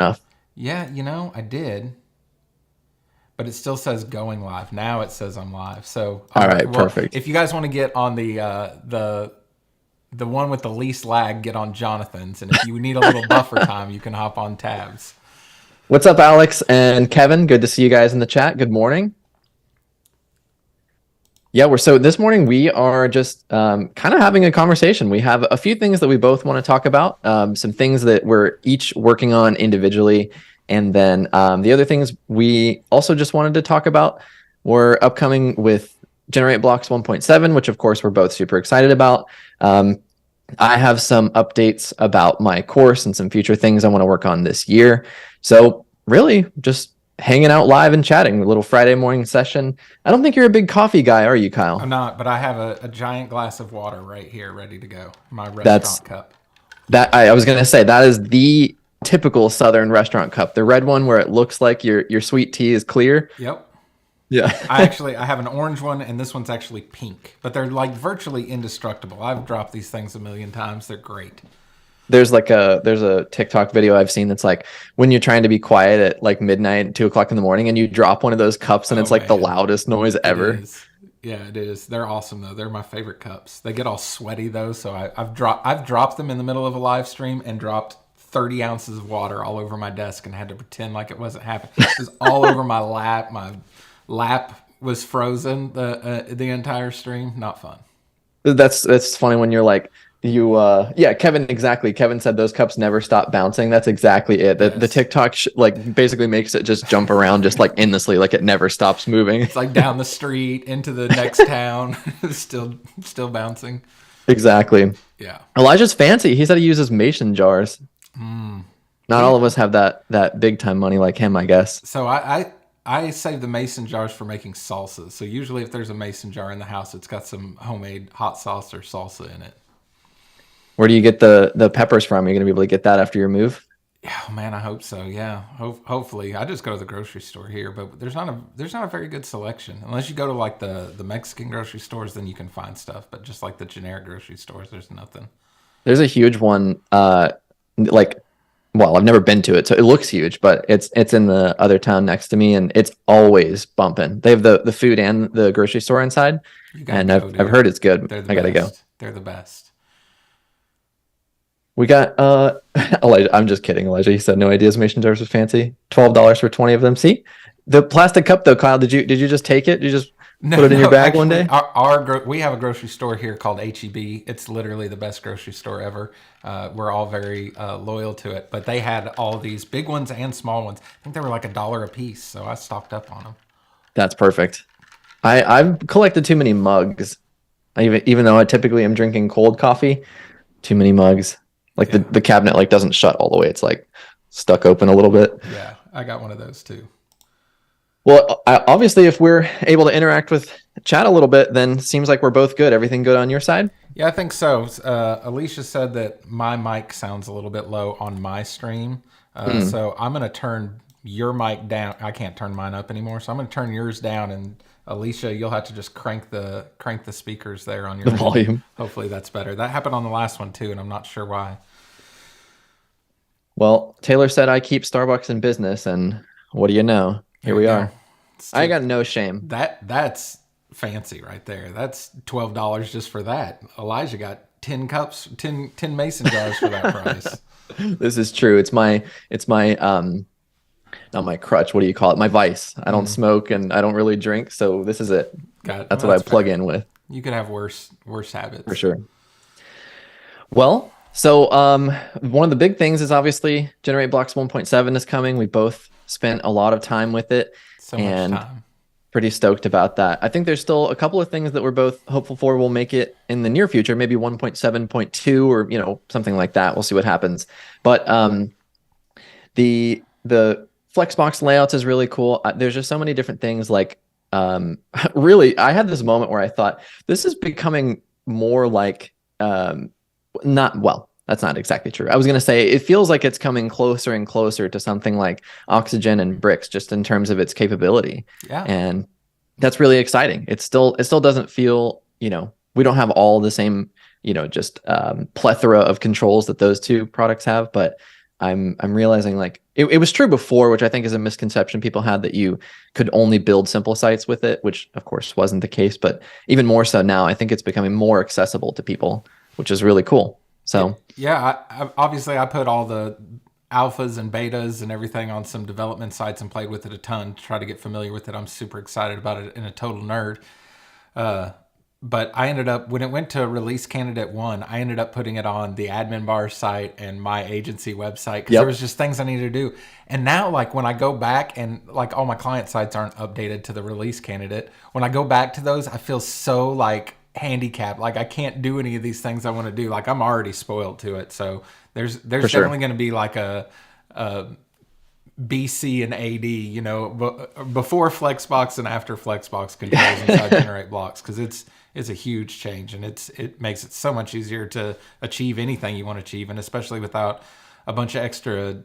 enough. Yeah, I did, but it still says going live. Now it says I'm live. So, All all right. right, Well, perfect. if you guys want to get on the one with the least lag, get on Jonathan's, and if you need a little buffer time, you can hop on Tabs. What's up, Alex and Kevin? Good to see you guys in the chat. Good morning. Yeah, we're so this morning we are just kind of having a conversation. We have a few things that we both want to talk about, some things that we're each working on individually, and then the other things we also just wanted to talk about were upcoming with Generate Blocks 1.7, which of course we're both super excited about. I have some updates about my course and some future things I want to work on this year. So really just hanging out live and chatting, a little Friday morning session. I don't think you're a big coffee guy, are you, I'm Kyle? not, but I have a giant glass of water right here ready to go. My That's restaurant cup. that I was gonna say that is the typical Southern restaurant cup. The red one where it looks like your sweet tea is clear. Yep. Yeah. I have an orange one, and this one's actually pink, but they're like virtually indestructible. I've dropped these things a million times. They're great. There's a TikTok video I've seen that's like when you're trying to be quiet at like midnight, 2 o'clock in the morning, and you drop one of those cups and Oh it's like the man, loudest noise it ever. is. Yeah, it is. They're awesome though. They're my favorite cups. They get all sweaty though, so I've dropped them in the middle of a live stream and dropped 30 ounces of water all over my desk and had to pretend like it wasn't happening. It was all over my lap. My lap was frozen the entire stream. Not fun. That's funny when you're like yeah, Kevin, exactly. Kevin said those cups never stop bouncing. That's exactly it. The Yes. TikTok like basically makes it just jump around just like endlessly, like it never stops moving. It's like down the street into the next town, still bouncing. Exactly. Yeah. Elijah's fancy. He said he uses mason jars. Not all We of us have that big time money like him, I guess. so I save the mason jars for making salsas. So usually if there's a mason jar in the house, it's got some homemade hot sauce or salsa in it. Where do you get the peppers from? You're gonna be able to get that after your move? Yeah, oh man, I hope so. Yeah, hopefully. I just go to the grocery store here, but there's not a very good selection unless you go to like the Mexican grocery stores. Then you can find stuff, but just like the generic grocery stores, there's nothing. There's a huge one, like, well, I've never been to it, so it looks huge, but it's in the other town next to me, and it's always bumping. They have the food and the grocery store inside, You gotta and go, I've dude. heard it's good. They're the I gotta go. best. They're the best. We got Elijah. I'm just kidding, Elijah. He said no ideas. Mason jars was fancy. $12 for 20 of them. See, the plastic cup though, Kyle. Did you just take it? Did you just No, put it in your no. bag one Actually, day? we have a grocery store here called HEB. It's literally the best grocery store ever. We're all very loyal to it. But they had all these big ones and small ones. I think they were like $1 a piece, so I stocked up on them. That's perfect. I've collected too many mugs. Even though I typically am drinking cold coffee, too many mugs. Like Yeah. the cabinet like doesn't shut all the way. It's like stuck open a little bit. Yeah, I got one of those too. Well, obviously, if we're able to interact with chat a little bit, then seems like we're both good. Everything good on your side? Yeah, I think so. Alicia said that my mic sounds a little bit low on my stream. So I'm going to turn your mic down. I can't turn mine up anymore. So I'm going to turn yours down. And Alicia, you'll have to just crank the speakers there on your The end. volume. Hopefully that's better. That happened on the last one too, and I'm not sure why. Well, Taylor said I keep Starbucks in business, and what do you know? Here There we you are. go. It's I too, got no shame. that's fancy right there. That's $12 just for that. Elijah got 10 cups, 10 mason jars for that price. This is true. It's my not my crutch. What do you call it? My vice. I don't smoke and I don't really drink, so this is it. That's what I plug in with You could have worse habits. for sure. Well, so one of the big things is obviously Generate Blocks 1.7 is coming. We both spent a lot of time with it So much and time. pretty stoked about that. I think there's still a couple of things that we're both hopeful for will make it in the near future, maybe 1.7.2 or something like that. We'll see what happens. But the Flexbox layouts is really cool. There's just so many different things like really I had this moment where I thought this is becoming more like not well, that's not exactly true. I was going to say it feels like it's coming closer and closer to something like Oxygen and Bricks just in terms of its capability. Yeah. And that's really exciting. It still doesn't feel, we don't have all the same, just plethora of controls that those two products have, but I'm realizing like it was true before, which I think is a misconception people had, that you could only build simple sites with it, which of course wasn't the case, but even more so now, I think it's becoming more accessible to people, which is really cool. Yeah, So yeah. Obviously I put all the alphas and betas and everything on some development sites and played with it a ton to try to get familiar with it. I'm super excited about it and a total nerd. Uh, but I ended up, when it went to release candidate one, I ended up putting it on the admin bar site and my agency website because there yep, was just things I needed to do. And now, like when I go back and like all my client sites aren't updated to the release candidate, when I go back to those, I feel so like handicapped. Like I can't do any of these things I want to do. Like I'm already spoiled to it. So for there's definitely sure. going to be like a BC and AD, before Flexbox and after Flexbox controls inside Generate Blocks, because it's a huge change and it makes it so much easier to achieve anything you want to achieve, and especially without a bunch of extra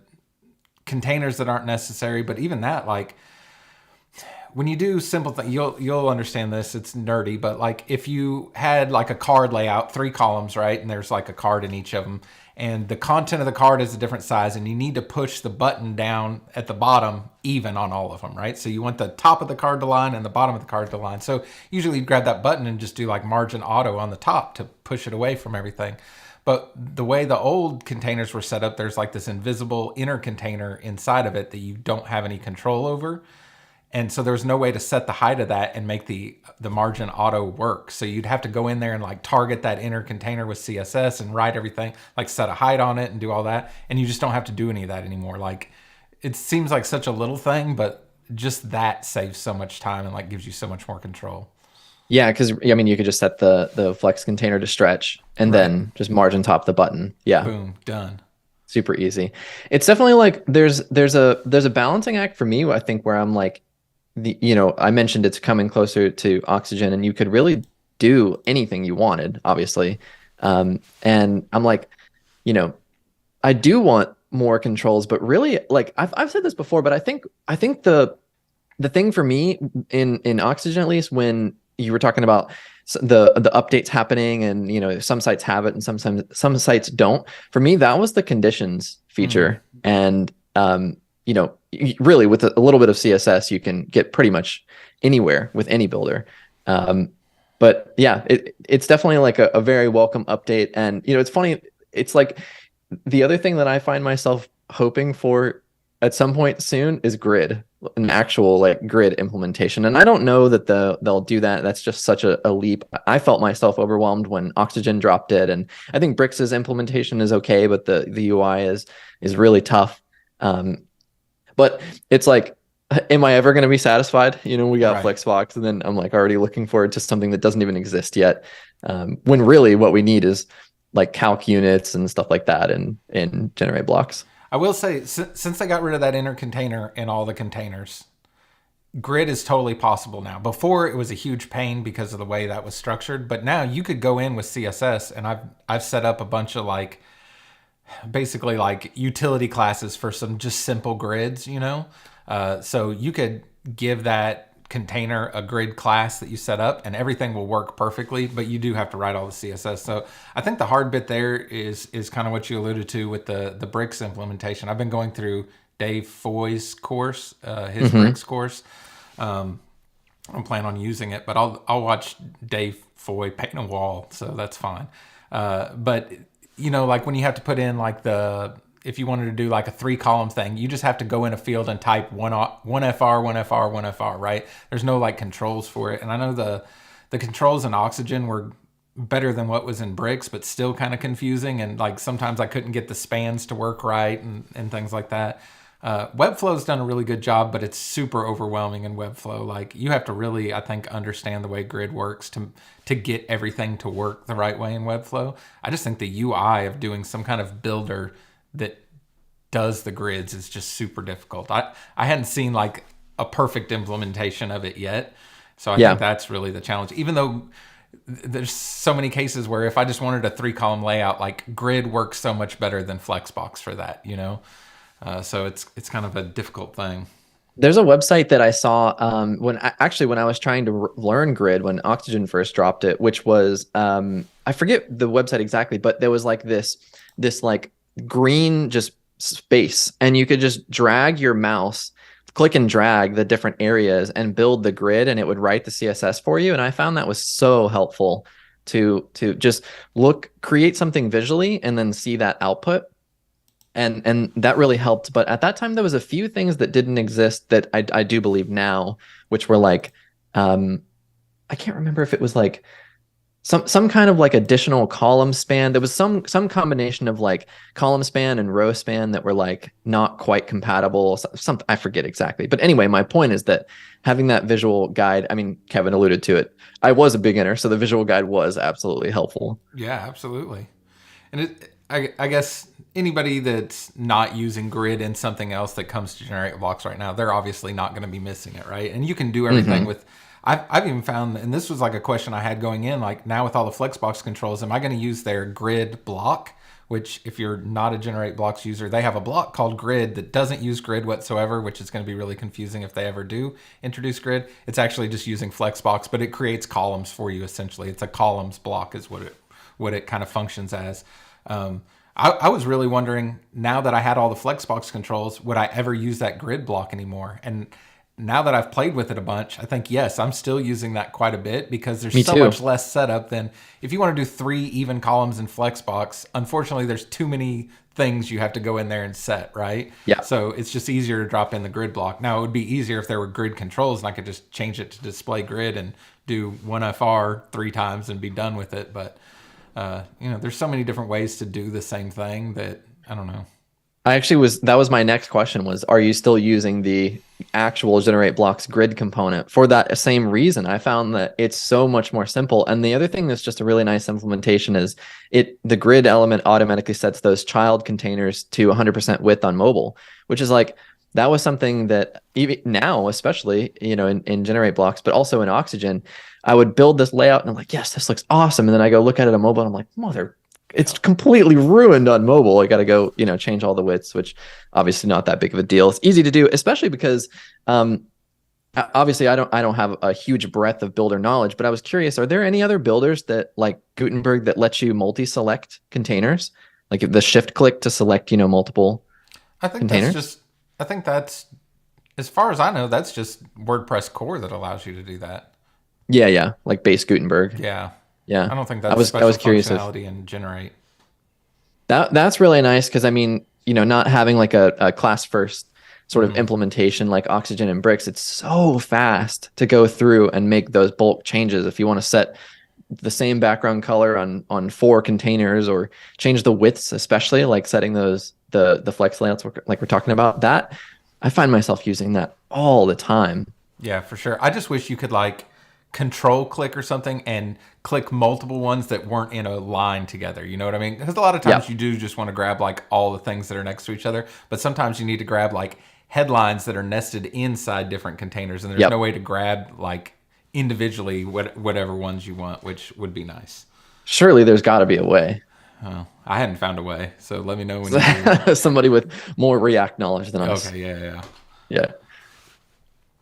containers that aren't necessary. But even that, like when you do simple things, you'll understand this. It's nerdy, but like if you had like a card layout, 3 columns, right, and there's like a card in each of them, and the content of the card is a different size, and you need to push the button down at the bottom even on all of them, right? So you want the top of the card to line and the bottom of the card to line. So usually you grab that button and just do like margin auto on the top to push it away from everything. But the way the old containers were set up, there's like this invisible inner container inside of it that you don't have any control over. And so there's no way to set the height of that and make the margin auto work. So you'd have to go in there and like target that inner container with CSS and write everything, like set a height on it and do all that. And you just don't have to do any of that anymore. Like it seems like such a little thing, but just that saves so much time and like gives you so much more control. Yeah, because I mean, you could just set the flex container to stretch and Right. then just margin top the button. Yeah, Boom. Done. super easy. It's definitely like there's a balancing act for me, I think, where I'm like, I mentioned it's coming closer to Oxygen, and you could really do anything you wanted, obviously. And I'm like, you know, I do want more controls, but really, like I've said this before, but I think the thing for me in Oxygen, at least, when you were talking about the updates happening, and some sites have it and sometimes some sites don't. For me, that was the conditions Mm-hmm. feature, and really with a little bit of CSS, you can get pretty much anywhere with any builder. But yeah, it's definitely like a very welcome update, and it's funny. It's like the other thing that I find myself hoping for at some point soon is grid, an actual like grid implementation. And I don't know that they'll do that. That's just such a leap. I felt myself overwhelmed when Oxygen dropped it, and I think Brix's implementation is okay, but the UI is really tough. But it's like, am I ever going to be satisfied? We got Right. Flexbox, and then I'm like already looking forward to something that doesn't even exist yet. When really what we need is like calc units and stuff like that in Generate Blocks. I will say, since they got rid of that inner container in all the containers, grid is totally possible now. Before it was a huge pain because of the way that was structured, but now you could go in with CSS, and I've set up a bunch of like basically like utility classes for some just simple grids. So you could give that container a grid class that you set up and everything will work perfectly, but you do have to write all the CSS. So I think the hard bit there is kind of what you alluded to with the bricks implementation. I've been going through Dave Foy's course, his Hmm. bricks course. I'm planning on using it, but I'll watch Dave Foy paint a wall, so that's fine. But like when you have to put in like if you wanted to do like a 3 column thing, you just have to go in a field and type one FR, one FR, one FR, right? There's no like controls for it. And I know the controls in Oxygen were better than what was in Bricks, but still kind of confusing. And like sometimes I couldn't get the spans to work right and things like that. Webflow's done a really good job, but it's super overwhelming in Webflow. Like you have to really, I think, understand the way grid works to get everything to work the right way in Webflow. I just think the UI of doing some kind of builder that does the grids is just super difficult. I hadn't seen like a perfect implementation of it yet. So I think Yeah. that's really the challenge. Even though there's so many cases where if I just wanted a 3 column layout, like grid works so much better than Flexbox for that. So it's kind of a difficult thing. There's a website that I saw when I was trying to learn grid when Oxygen first dropped it, which was I forget the website exactly, but there was like this like green just space, and you could just drag your mouse, click and drag the different areas and build the grid, and it would write the CSS for you. And I found that was so helpful to just create something visually and then see that output. And that really helped. But at that time, there was a few things that didn't exist that I do believe now, which were like, I can't remember if it was like some kind of like additional column span. There was some combination of like column span and row span that were like not quite compatible. Some I forget exactly. But anyway, my point is that having that visual guide, I mean, Kevin alluded to it. I was a beginner, so the visual guide was absolutely helpful. Yeah, absolutely. And I guess anybody that's not using grid in something else that comes to generate blocks right now, they're obviously not going to be missing it, right? And you can do everything with. I've even found, and this was like a question I had going in, like now with all the Flexbox controls, am I going to use their grid block? Which, if you're not a Generate Blocks user, they have a block called Grid that doesn't use grid whatsoever, which is going to be really confusing if they ever do introduce grid. It's actually just using Flexbox, but it creates columns for you essentially. It's a columns block is what it kind of functions as. I was really wondering, now that I had all the Flexbox controls, would I ever use that grid block anymore? And now that I've played with it a bunch, I think, yes, I'm still using that quite a bit because there's so much less setup than if you want to do 3 even columns in Flexbox. Unfortunately, there's too many things you have to go in there and set, right? Yeah. So it's just easier to drop in the grid block. Now, it would be easier if there were grid controls and I could just change it to display grid and do 1FR 3 times and be done with it. But, there's so many different ways to do the same thing that, I don't know. That was my next question was, are you still using the actual Generate Blocks grid component for that same reason? I found that it's so much more simple. And the other thing that's just a really nice implementation is the grid element automatically sets those child containers to 100% width on mobile, which is like, that was something that even now, especially, in Generate Blocks, but also in Oxygen, I would build this layout and I'm like, yes, this looks awesome. And then I go look at it on mobile and I'm like, it's completely ruined on mobile. I got to go, change all the widths, which obviously not that big of a deal. It's easy to do, especially because obviously I don't have a huge breadth of builder knowledge, but I was curious, are there any other builders that like Gutenberg that lets you multi-select containers? Like the shift click to select, multiple containers? I think that's, as far as I know, that's just WordPress core that allows you to do that. Yeah. Like base Gutenberg. Yeah. Yeah. I don't think that's special curious functionality in Generate. That's really nice because I mean, not having like a class first sort of implementation like Oxygen and Bricks, it's so fast to go through and make those bulk changes. If you want to set the same background color on 4 containers or change the widths, especially like setting the flex layouts like we're talking about, that I find myself using that all the time. Yeah, for sure. I just wish you could like control click or something and click multiple ones that weren't in a line together. You know what I mean? Because a lot of times you do just want to grab like all the things that are next to each other, but sometimes you need to grab like headlines that are nested inside different containers, and there's no way to grab like individually whatever ones you want, which would be nice. Surely there's got to be a way. Oh, I hadn't found a way, so let me know when you do. Somebody with more React knowledge than us. Okay, yeah.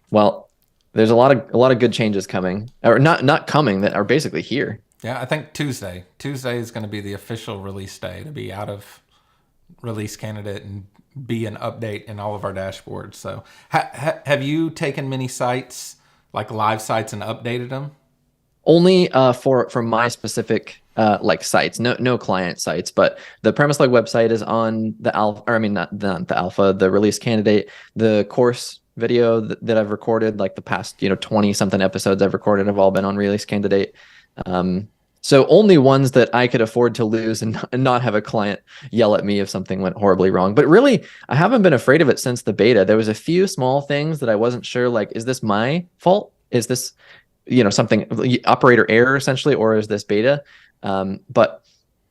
Well, there's a lot of good changes coming, or not coming, that are basically here. Yeah, I think Tuesday is going to be the official release day to be out of release candidate and be an update in all of our dashboards. So, have you taken many sites, like live sites, and updated them? Only for my specific like sites, no client sites, but the premise log website is on the alpha, or I mean not the alpha, the release candidate. The course video that I've recorded, like the past 20 something episodes I've recorded, have all been on release candidate. So only ones that I could afford to lose and not have a client yell at me if something went horribly wrong. But really, I haven't been afraid of it since the beta. There was a few small things that I wasn't sure, like, is this my fault? Is this something operator error essentially, or is this beta? But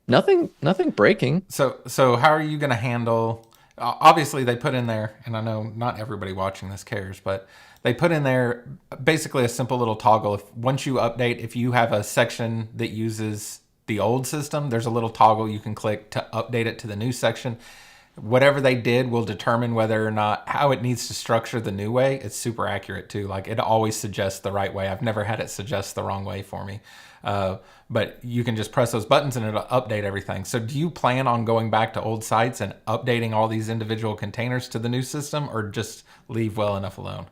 nothing breaking. So how are you going to handle? Obviously, they put in there, and I know not everybody watching this cares, but they put in there basically a simple little toggle. Once you update, if you have a section that uses the old system, there's a little toggle you can click to update it to the new section. whatever they did will determine whether or not how it needs to structure the new way. It's super accurate too. Like it always suggests the right way. I've never had it suggest the wrong way for me. But you can just press those buttons and it'll update everything. So do you plan on going back to old sites and updating all these individual containers to the new system, or just leave well enough alone?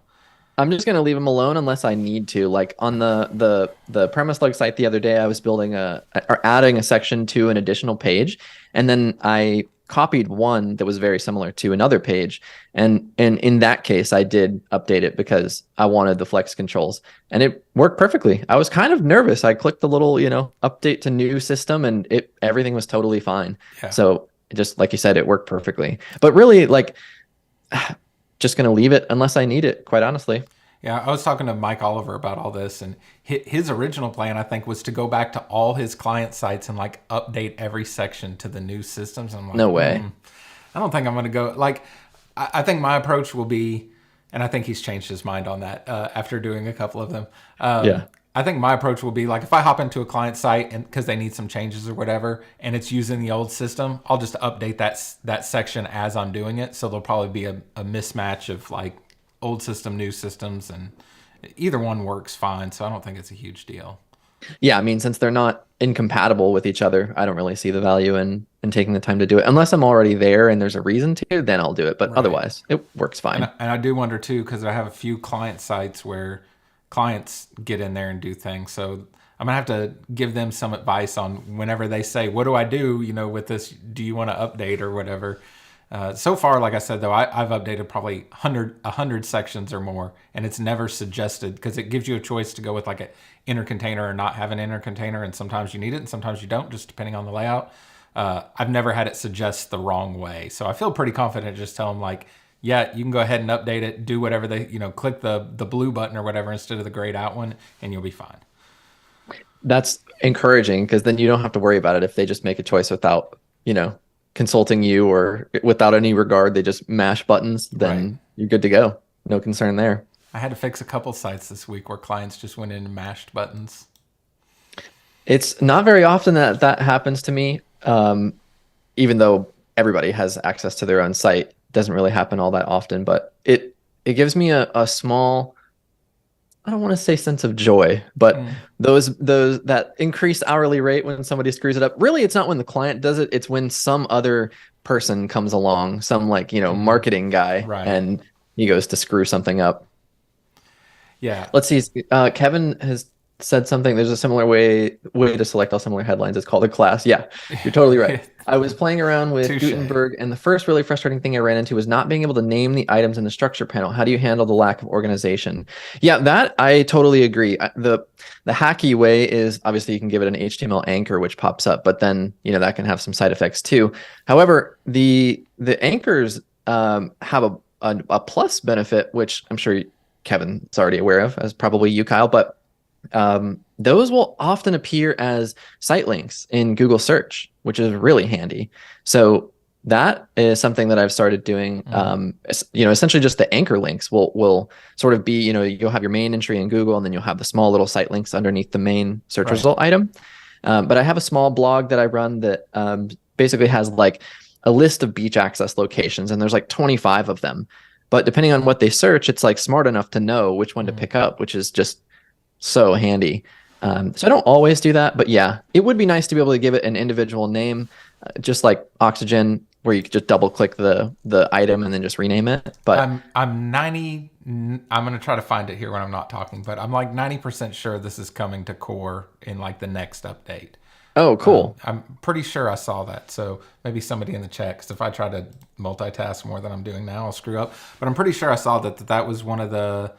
I'm just gonna leave them alone unless I need to. Like on the premise log site the other day, I was building or adding a section to an additional page, and then I copied one that was very similar to another page, and in that case, I did update it because I wanted the flex controls, and it worked perfectly. I was kind of nervous. I clicked the little, update to new system, and everything was totally fine. Yeah. So just like you said, it worked perfectly. But really, like just going to leave it unless I need it, quite honestly. Yeah, I was talking to Mike Oliver about all this, and his original plan, I think, was to go back to all his client sites and like update every section to the new systems. I'm like, No way. I don't think I'm going to go. Like, I think my approach will be, and I think he's changed his mind on that after doing a couple of them. Yeah. I think my approach will be like if I hop into a client site and because they need some changes or whatever, and it's using the old system, I'll just update that section as I'm doing it. So there'll probably be a mismatch of like old system, new systems, and either one works fine. So I don't think it's a huge deal. Yeah, I mean, since they're not incompatible with each other, I don't really see the value in taking the time to do it. Unless I'm already there and there's a reason to, then I'll do it. But Right. otherwise, it works fine. And I do wonder too, because I have a few client sites where clients get in there and do things. So I'm gonna have to give them some advice on whenever they say, "What do I do?" With this, do you want to update or whatever? So far, like I said, though, I've updated probably 100 sections or more, and it's never suggested because it gives you a choice to go with like an inner container or not have an inner container, and sometimes you need it and sometimes you don't, just depending on the layout. I've never had it suggest the wrong way, so I feel pretty confident. Just tell them like, yeah, you can go ahead and update it, do whatever they, click the blue button or whatever instead of the grayed out one, and you'll be fine. That's encouraging because then you don't have to worry about it if they just make a choice without, consulting you or without any regard. They just mash buttons, then Right. you're good to go. No concern there. I had to fix a couple sites this week where clients just went in and mashed buttons. It's not very often that that happens to me, even though everybody has access to their own site. It doesn't really happen all that often, but it gives me a small, I don't want to say sense of joy, but those that increased hourly rate when somebody screws it up. Really, it's not when the client does it. It's when some other person comes along, some like, marketing guy, Right. and he goes to screw something up. Yeah. Let's see. Kevin has said something. There's a similar way to select all similar headlines. It's called a class. Yeah, you're totally right. I was playing around with Touche. Gutenberg, and the first really frustrating thing I ran into was not being able to name the items in the structure panel. How do you handle the lack of organization? Yeah, that I totally agree. The hacky way is obviously you can give it an HTML anchor, which pops up, but then that can have some side effects too. However, the anchors have a plus benefit, which I'm sure Kevin's already aware of, as probably you, Kyle, but those will often appear as site links in Google search, which is really handy. So that is something that I've started doing. Essentially just the anchor links will sort of be, you'll have your main entry in Google and then you'll have the small little site links underneath the main search result item. But I have a small blog that I run that basically has like a list of beach access locations, and there's like 25 of them. But depending on what they search, it's like smart enough to know which one to pick up, which is just so handy. So I don't always do that, but yeah, it would be nice to be able to give it an individual name, just like Oxygen, where you could just double click the item and then just rename it. But I'm going to try to find it here when I'm not talking, but I'm like 90% sure this is coming to core in like the next update. Oh, cool. I'm pretty sure I saw that. So maybe somebody in the chat, because if I try to multitask more than I'm doing now, I'll screw up. But I'm pretty sure I saw that was one of the...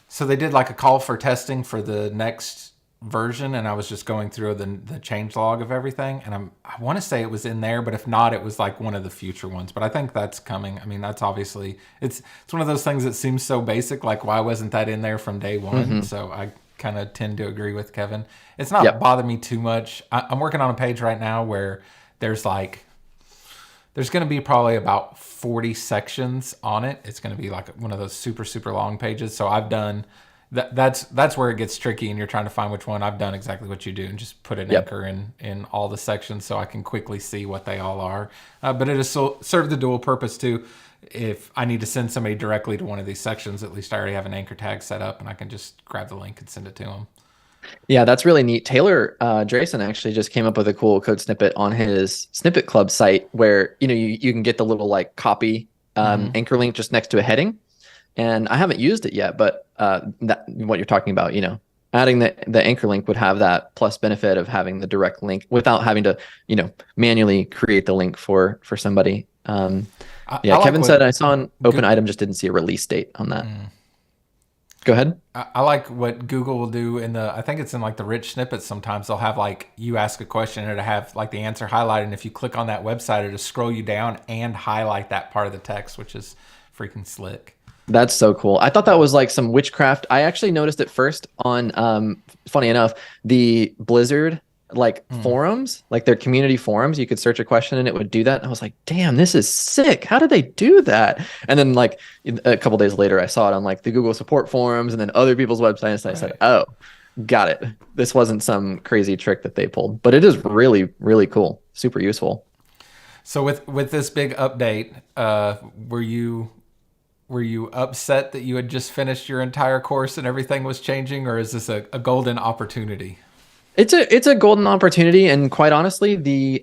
So they did like a call for testing for the next version, and I was just going through the change log of everything, and I want to say it was in there, but if not, it was like one of the future ones. But I think that's coming. I mean, that's obviously it's one of those things that seems so basic. Like, why wasn't that in there from day one? So I kind of tend to agree with Kevin. It's not bothered me too much. I'm working on a page right now where there's going to be probably about 40 sections on it. It's going to be like one of those super, super long pages. So I've done That's where it gets tricky, and you're trying to find which one. I've done exactly what you do, and just put an Yep. anchor in all the sections so I can quickly see what they all are. But it has served the dual purpose too. If I need to send somebody directly to one of these sections, at least I already have an anchor tag set up, and I can just grab the link and send it to them. Yeah, that's really neat. Taylor Drayson actually just came up with a cool code snippet on his Snippet Club site where you can get the little like copy anchor link just next to a heading. And I haven't used it yet, but that what you're talking about, adding the anchor link would have that plus benefit of having the direct link without having to, manually create the link for somebody. I Yeah, like Kevin said what I saw an open item, just didn't see a release date on that. Go ahead. I like what Google will do I think it's in like the rich snippets. Sometimes they'll have like you ask a question and it'll have like the answer highlighted. And if you click on that website, it'll scroll you down and highlight that part of the text, which is freaking slick. That's so cool. I thought that was like some witchcraft. I actually noticed it first on, funny enough, the Blizzard like forums, like their community forums. You could search a question and it would do that. And I was like, damn, this is sick. How did they do that? And then like a couple days later, I saw it on like the Google support forums and then other people's websites. And I said, oh, got it. This wasn't some crazy trick that they pulled, but it is really, really cool. Super useful. So with this big update, were you upset that you had just finished your entire course and everything was changing, or is this a golden opportunity? It's a golden opportunity, and quite honestly, the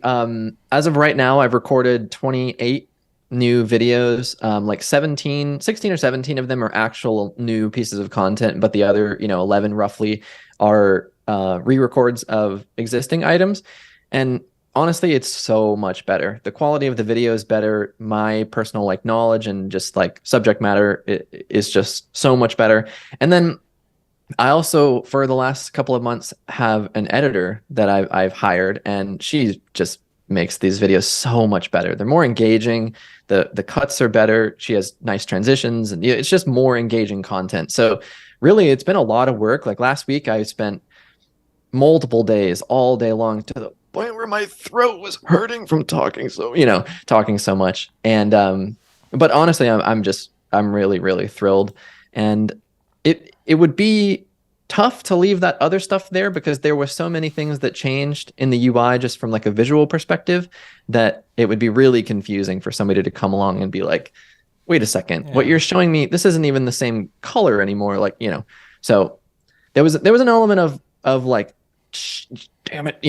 as of right now, I've recorded 28 new videos. Like 16 or 17 of them are actual new pieces of content, but the other, 11 roughly are re-records of existing items. And honestly, it's so much better. The quality of the video is better. My personal like knowledge and just like subject matter is just so much better. And then I also, for the last couple of months, have an editor that I've hired, and she just makes these videos so much better. They're more engaging. The cuts are better. She has nice transitions, and it's just more engaging content. So really, it's been a lot of work. Like last week, I spent multiple days, all day long, to the point where my throat was hurting from talking so much. And but honestly, I'm really, really thrilled. And it would be tough to leave that other stuff there because there were so many things that changed in the UI just from like a visual perspective that it would be really confusing for somebody to come along and be like, wait a second, what you're showing me, this isn't even the same color anymore. Like, so there was an element of like, damn it,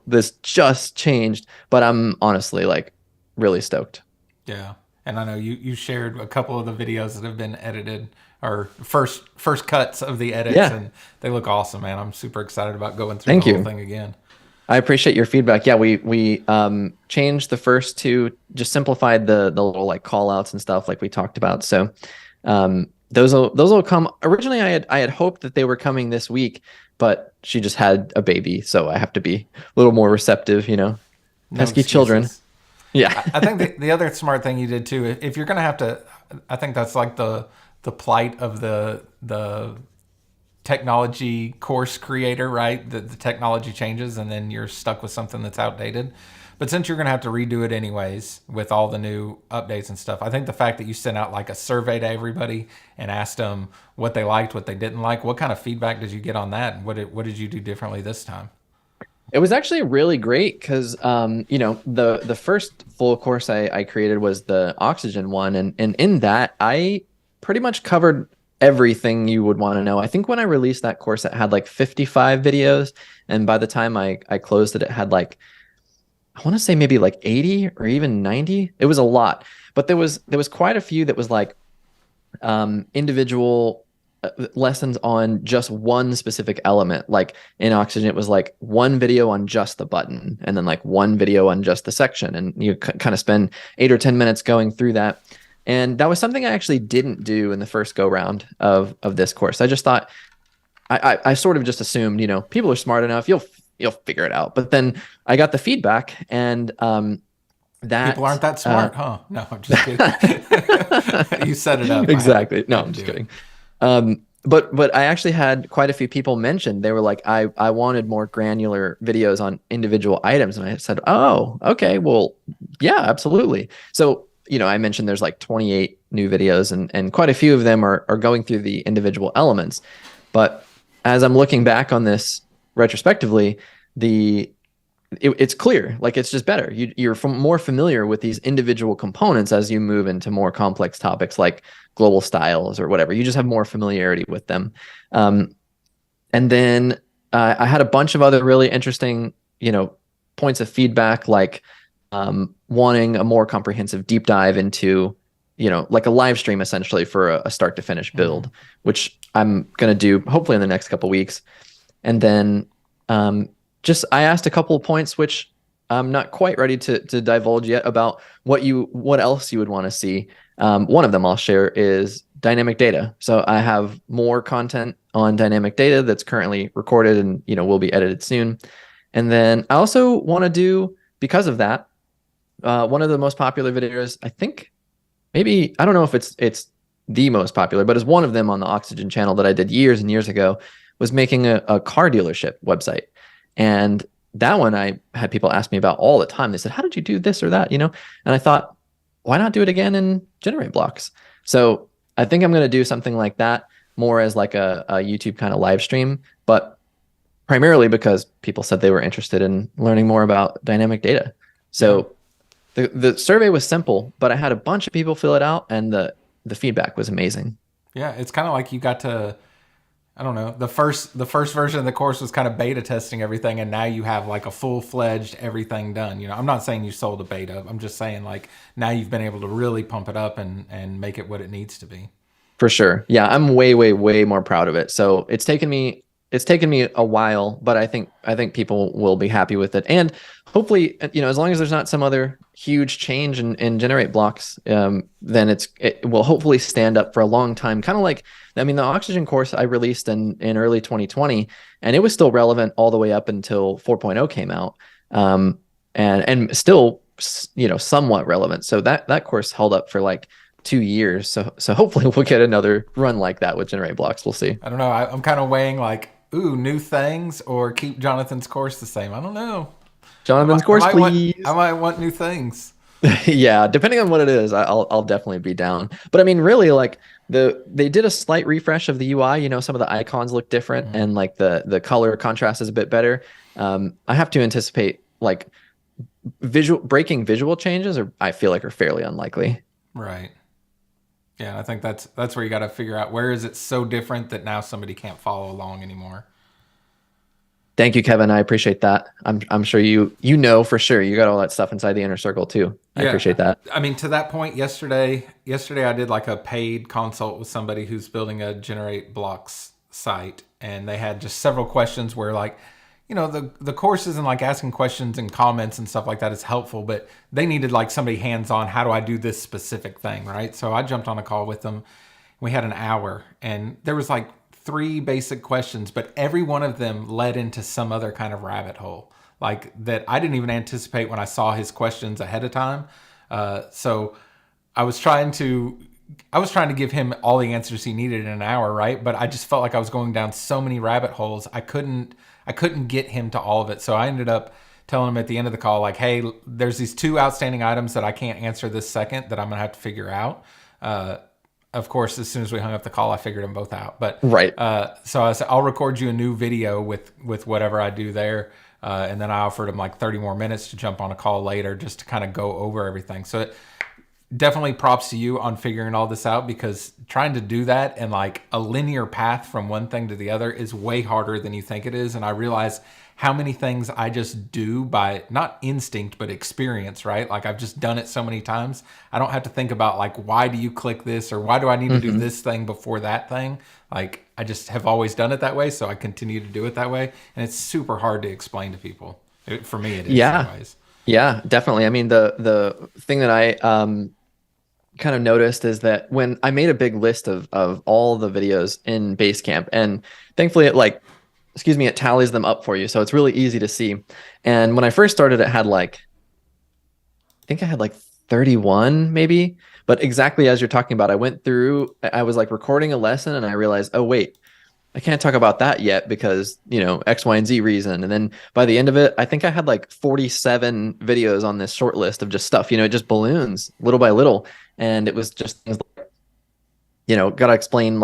this just changed, but I'm honestly like really stoked. Yeah. And I know you shared a couple of the videos that have been edited, or first cuts of the edits, and they look awesome, man. I'm super excited about going through the whole thing again. I appreciate your feedback. Yeah, we changed the first two, just simplified the little like call outs and stuff like we talked about. So those will come. Originally I had hoped that they were coming this week, but she just had a baby, so I have to be a little more receptive, No pesky excuses. Children. Yeah. I think the other smart thing you did too, if you're going to have to, I think that's like the plight of the technology course creator, right? The technology changes and then you're stuck with something that's outdated. But since you're going to have to redo it anyways with all the new updates and stuff, I think the fact that you sent out like a survey to everybody and asked them what they liked, what they didn't like, what kind of feedback did you get on that? And what did you do differently this time? It was actually really great because, the first full course I created was the oxygen one. And in that, I pretty much covered everything you would want to know. I think when I released that course, it had like 55 videos. And by the time I closed it, it had like, I want to say maybe like 80 or even 90. It was a lot, but there was quite a few that was like individual lessons on just one specific element. Like in Oxygen, it was like one video on just the button and then like one video on just the section. And you kind of spend 8 or 10 minutes going through that. And that was something I actually didn't do in the first go round of this course. I just thought, I sort of just assumed, people are smart enough, you'll figure it out. But then I got the feedback, and that people aren't that smart, huh? No, I'm just kidding. You set it up. Exactly. No, I'm just kidding. But I actually had quite a few people mention, they were like, I wanted more granular videos on individual items. And I said, oh, okay, well, yeah, absolutely. So, I mentioned there's like 28 new videos, and quite a few of them are going through the individual elements. But as I'm looking back on this retrospectively, it's clear, like it's just better. You're more familiar with these individual components as you move into more complex topics like global styles or whatever. You just have more familiarity with them. And then I had a bunch of other really interesting, points of feedback, like wanting a more comprehensive deep dive into, like a live stream essentially for a start to finish build, which I'm going to do hopefully in the next couple weeks. And then I asked a couple of points, which I'm not quite ready to divulge yet, about what else you would want to see. One of them I'll share is dynamic data. So I have more content on dynamic data that's currently recorded and will be edited soon. And then I also want to do, because of that, one of the most popular videos, I think, maybe, I don't know if it's the most popular, but is one of them on the Oxygen channel that I did years and years ago, was making a car dealership website. And that one I had people ask me about all the time. They said, how did you do this or that? And I thought, why not do it again in GenerateBlocks? So I think I'm going to do something like that, more as like a YouTube kind of live stream, but primarily because people said they were interested in learning more about dynamic data. So the survey was simple, but I had a bunch of people fill it out, and the feedback was amazing. Yeah, it's kind of like you got to, I don't know, the first version of the course was kind of beta testing everything, and now you have like a full-fledged everything done. I'm not saying you sold a beta. I'm just saying like now you've been able to really pump it up and make it what it needs to be. For sure. Yeah, I'm way, way, way more proud of it. So it's taken me a while, but I think people will be happy with it. And hopefully, as long as there's not some other huge change in GenerateBlocks, then it will hopefully stand up for a long time. Kind of like, the Oxygen course I released in early 2020, and it was still relevant all the way up until 4.0 came out, and still, somewhat relevant. So that course held up for like 2 years. So hopefully we'll get another run like that with GenerateBlocks. We'll see. I don't know. I'm kind of weighing like, new things or keep Jonathan's course the same. I don't know. Jonathan's course, please. I might want new things. Yeah, depending on what it is, I'll definitely be down. But really, like they did a slight refresh of the UI. Some of the icons look different, and like the color contrast is a bit better. I have to anticipate like breaking visual changes, or I feel like are fairly unlikely. Right. Yeah, I think that's where you got to figure out, where is it so different that now somebody can't follow along anymore. Thank you, Kevin. I appreciate that. I'm sure you for sure you got all that stuff inside the inner circle too. I appreciate that. To that point, yesterday I did like a paid consult with somebody who's building a GenerateBlocks site, and they had just several questions where like, the courses and like asking questions and comments and stuff like that is helpful, but they needed like somebody hands-on. How do I do this specific thing, right? So I jumped on a call with them. We had an hour, and there was like 3 basic questions, but every one of them led into some other kind of rabbit hole, like that I didn't even anticipate when I saw his questions ahead of time. So I was trying to give him all the answers he needed in an hour, right? But I just felt like I was going down so many rabbit holes. I couldn't get him to all of it. So I ended up telling him at the end of the call, like, hey, there's these 2 outstanding items that I can't answer this second that I'm going to have to figure out. Of course, as soon as we hung up the call, I figured them both out. But right. So I said, I'll record you a new video with whatever I do there. And then I offered him like 30 more minutes to jump on a call later just to kind of go over everything. So definitely props to you on figuring all this out, because trying to do that in like a linear path from one thing to the other is way harder than you think it is. And I realize how many things I just do by not instinct, but experience, right? Like I've just done it so many times. I don't have to think about like, why do you click this, or why do I need to do this thing before that thing? Like I just have always done it that way. So I continue to do it that way. And it's super hard to explain to people. For me, it is. Yeah. Anyways. Yeah, definitely. The thing that I kind of noticed is that when I made a big list of all the videos in Basecamp, and thankfully it tallies them up for you, so it's really easy to see. And when I first started, it had I think I had 31 maybe, but exactly as you're talking about, I went through, I was like recording a lesson, and I realized, oh wait, I can't talk about that yet because, X, Y, and Z reason. And then by the end of it, I think I had 47 videos on this short list of just stuff, it just balloons little by little. And it was just things got to explain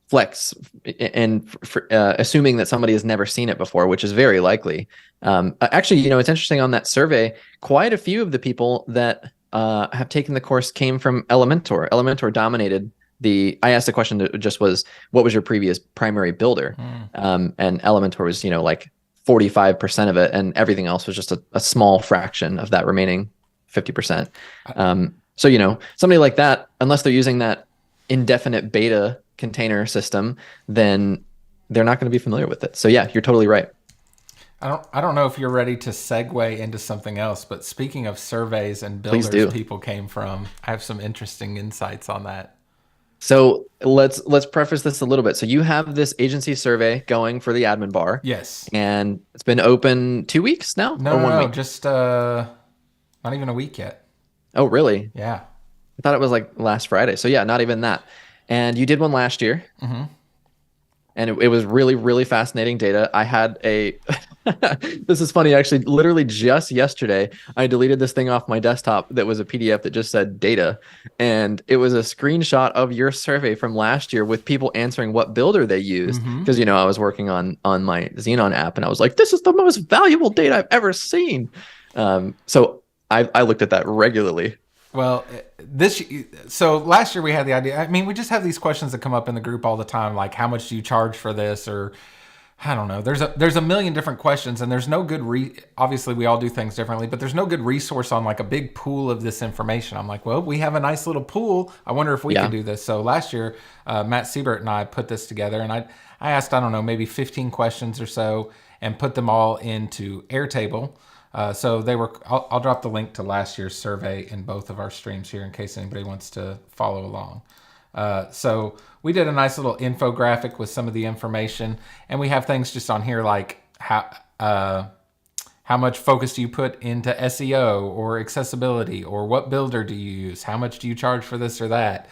flex, and assuming that somebody has never seen it before, which is very likely. Actually, it's interesting on that survey, quite a few of the people that have taken the course came from Elementor. Elementor dominated I asked a question that just was, what was your previous primary builder? And Elementor was, like 45% of it, and everything else was just a small fraction of that remaining 50%. So, somebody like that, unless they're using that indefinite beta container system, then they're not going to be familiar with it. So yeah, you're totally right. I don't know if you're ready to segue into something else, but speaking of surveys and Please builders do. people came from, I have some interesting insights on that. So let's preface this a little bit. So you have this agency survey going for the admin bar, Yes. and it's been open 2 weeks now, No, or no, one no, week. just not even a week yet. Oh, really? Yeah. I thought it was like last Friday. So yeah, not even that. And you did one last year. And it was really, really fascinating data. I had this is funny, actually, literally just yesterday, I deleted this thing off my desktop that was a PDF that just said data. And it was a screenshot of your survey from last year with people answering what builder they used. Because, I was working on my Xenon app, and I was like, this is the most valuable data I've ever seen. So I looked at that regularly. Well, so last year we had the idea. I mean, we just have these questions that come up in the group all the time, like how much do you charge for this, or I don't know. There's a million different questions, and there's no good obviously we all do things differently, but there's no good resource on like a big pool of this information. I'm like, well, we have a nice little pool. I wonder if we could do this. So last year, Matt Siebert and I put this together, and I asked, I don't know, maybe 15 questions or so, and put them all into Airtable. So they were. I'll drop the link to last year's survey in both of our streams here in case anybody wants to follow along. So we did a nice little infographic with some of the information, and we have things just on here like how much focus do you put into SEO or accessibility, or what builder do you use? How much do you charge for this or that?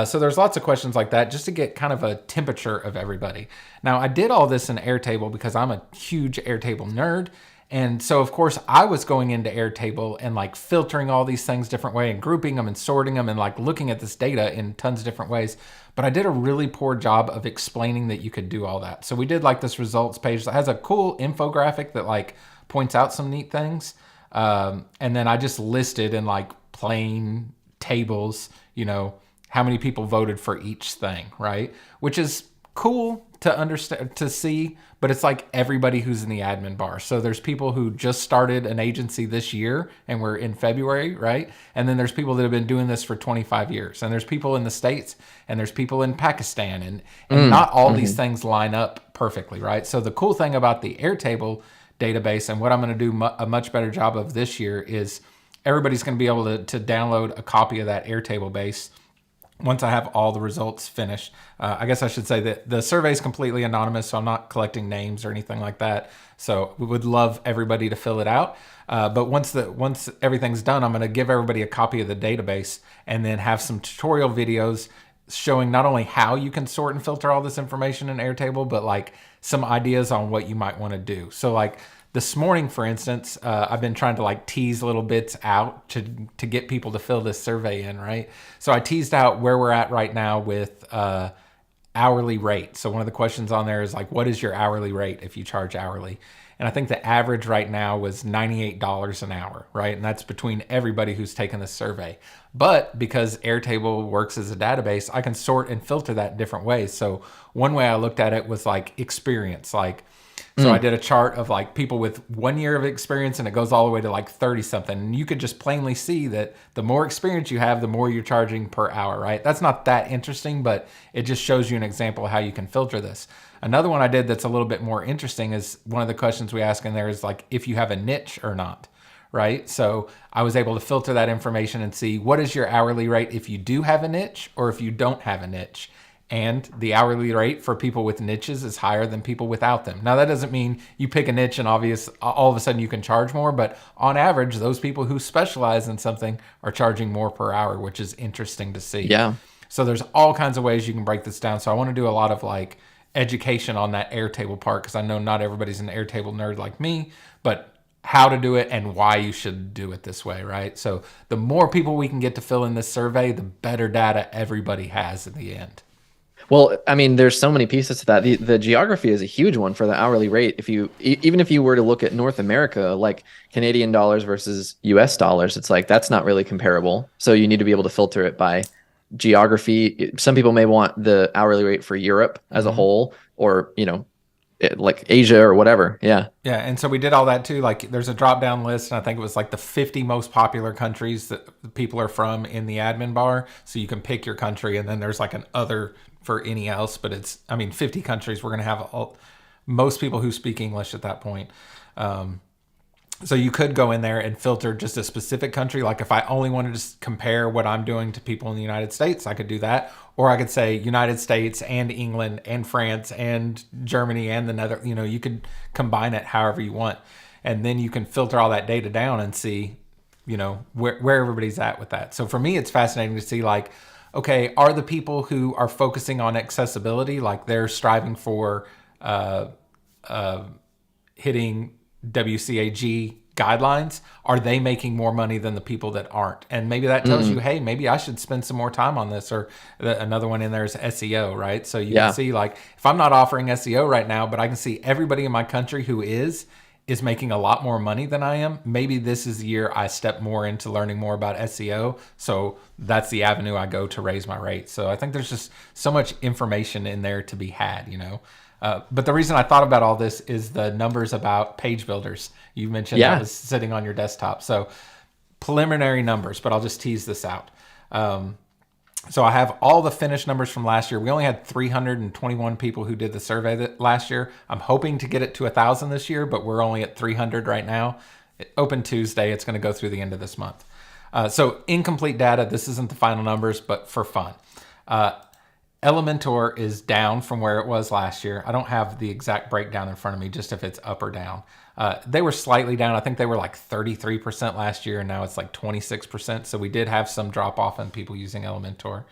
So there's lots of questions like that just to get kind of a temperature of everybody. Now, I did all this in Airtable because I'm a huge Airtable nerd. And so, of course, I was going into Airtable and like filtering all these things different way and grouping them and sorting them and like looking at this data in tons of different ways. But I did a really poor job of explaining that you could do all that. So we did like this results page that has a cool infographic that like points out some neat things. And then I just listed in like plain tables, how many people voted for each thing, right? Which is cool to understand, to see, but it's like everybody who's in the admin bar. So there's people who just started an agency this year and we're in February, right? And then there's people that have been doing this for 25 years. And there's people in the States, and there's people in Pakistan, and not all these things line up perfectly, right? So the cool thing about the Airtable database, and what I'm going to do a much better job of this year, is everybody's going to be able to download a copy of that Airtable base once I have all the results finished. I guess I should say that the survey is completely anonymous, so I'm not collecting names or anything like that. So we would love everybody to fill it out. But once everything's done, I'm going to give everybody a copy of the database, and then have some tutorial videos showing not only how you can sort and filter all this information in Airtable, but like some ideas on what you might want to do. So like this morning, for instance, I've been trying to like tease little bits out to get people to fill this survey in, right? So I teased out where we're at right now with hourly rate. So one of the questions on there is like, what is your hourly rate if you charge hourly? And I think the average right now was $98 an hour, right? And that's between everybody who's taken this survey. But because Airtable works as a database, I can sort and filter that in different ways. So one way I looked at it was like experience, so I did a chart of like people with 1 year of experience, and it goes all the way to like 30 something. And you could just plainly see that the more experience you have, the more you're charging per hour, right? That's not that interesting, but it just shows you an example of how you can filter this. Another one I did that's a little bit more interesting is one of the questions we ask in there is like if you have a niche or not, right? So I was able to filter that information and see what is your hourly rate if you do have a niche or if you don't have a niche. And the hourly rate for people with niches is higher than people without them. Now, that doesn't mean you pick a niche and all of a sudden you can charge more, but on average, those people who specialize in something are charging more per hour, which is interesting to see. Yeah. So there's all kinds of ways you can break this down. So I want to do a lot of like education on that Airtable part, because I know not everybody's an Airtable nerd like me, but how to do it and why you should do it this way, right? So the more people we can get to fill in this survey, the better data everybody has in the end. Well, I mean, there's so many pieces to that. The geography is a huge one for the hourly rate. If you even if you were to look at North America, like Canadian dollars versus US dollars, it's like that's not really comparable. So you need to be able to filter it by geography. Some people may want the hourly rate for Europe as a Hmm. whole, or like Asia or whatever. Yeah. Yeah, and so we did all that too. Like, there's a drop down list, and I think it was like the 50 most popular countries that people are from in the admin bar. So you can pick your country, and then there's like an other for any else. But it's, I mean, 50 countries. We're gonna have most people who speak English at that point. Um, so you could go in there and filter just a specific country. Like, if I only wanted to compare what I'm doing to people in the United States, I could do that. Or I could say United States and England and France and Germany and the Nether. You could combine it however you want. And then you can filter all that data down and see, where everybody's at with that. So for me, it's fascinating to see, like, okay, are the people who are focusing on accessibility, like they're striving for hitting WCAG guidelines, are they making more money than the people that aren't? And maybe that tells you, hey, maybe I should spend some more time on this. Or another one in there is SEO, right? So you can Yeah. see, like, if I'm not offering SEO right now, but I can see everybody in my country who is making a lot more money than I am, maybe this is the year I step more into learning more about SEO. So that's the avenue I go to raise my rate. So I think there's just so much information in there to be had. But the reason I thought about all this is the numbers about page builders. You mentioned that Yeah. was sitting on your desktop. So preliminary numbers, but I'll just tease this out. So I have all the finished numbers from last year. We only had 321 people who did the survey last year. I'm hoping to get it to 1,000 this year, but we're only at 300 right now. It opened Tuesday. It's going to go through the end of this month. So incomplete data. This isn't the final numbers, but for fun. Elementor is down from where it was last year. I don't have the exact breakdown in front of me, just if it's up or down. They were slightly down. I think they were like 33% last year, and now it's like 26%. So we did have some drop off in people using Elementor.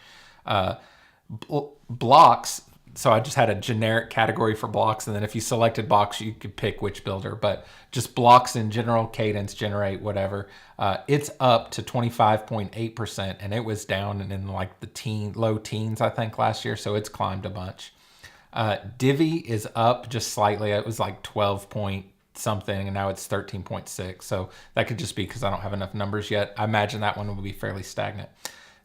Blocks. So I just had a generic category for blocks, and then if you selected blocks, you could pick which builder. But just blocks in general, Cadence, Generate, whatever. It's up to 25.8%, and it was down in like the low teens, I think, last year. So it's climbed a bunch. Divi is up just slightly. It was like 12 point something, and now it's 13.6. So that could just be because I don't have enough numbers yet. I imagine that one will be fairly stagnant.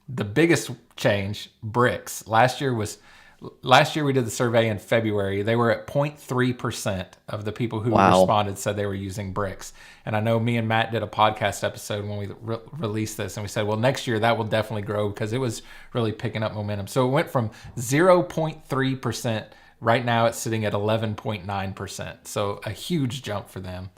The biggest change, bricks. Last year we did the survey in February. They were at 0.3% of the people who Wow. responded said they were using bricks. And I know me and Matt did a podcast episode when we released this, and we said, well, next year that will definitely grow because it was really picking up momentum. So it went from 0.3%. Right now it's sitting at 11.9%. So a huge jump for them.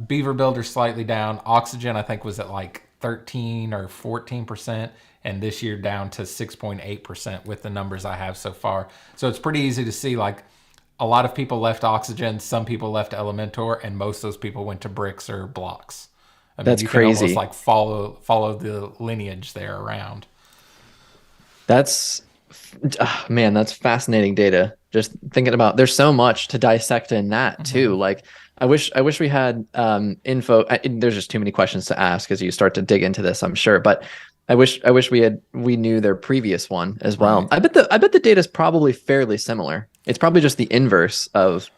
Beaver Builder slightly down. Oxygen, I think, was at like 13 or 14%, and this year down to 6.8% with the numbers I have so far. So it's pretty easy to see, like, a lot of people left Oxygen, some people left Elementor, and most of those people went to bricks or blocks. I mean, That's you can almost crazy. like follow the lineage there around. That's man, that's fascinating data. Just thinking about there's so much to dissect in that too. Mm-hmm. Like I wish we had info. There's just too many questions to ask as you start to dig into this, I'm sure. But I wish we knew their previous one as well. Right. I bet the data is probably fairly similar. It's probably just the inverse of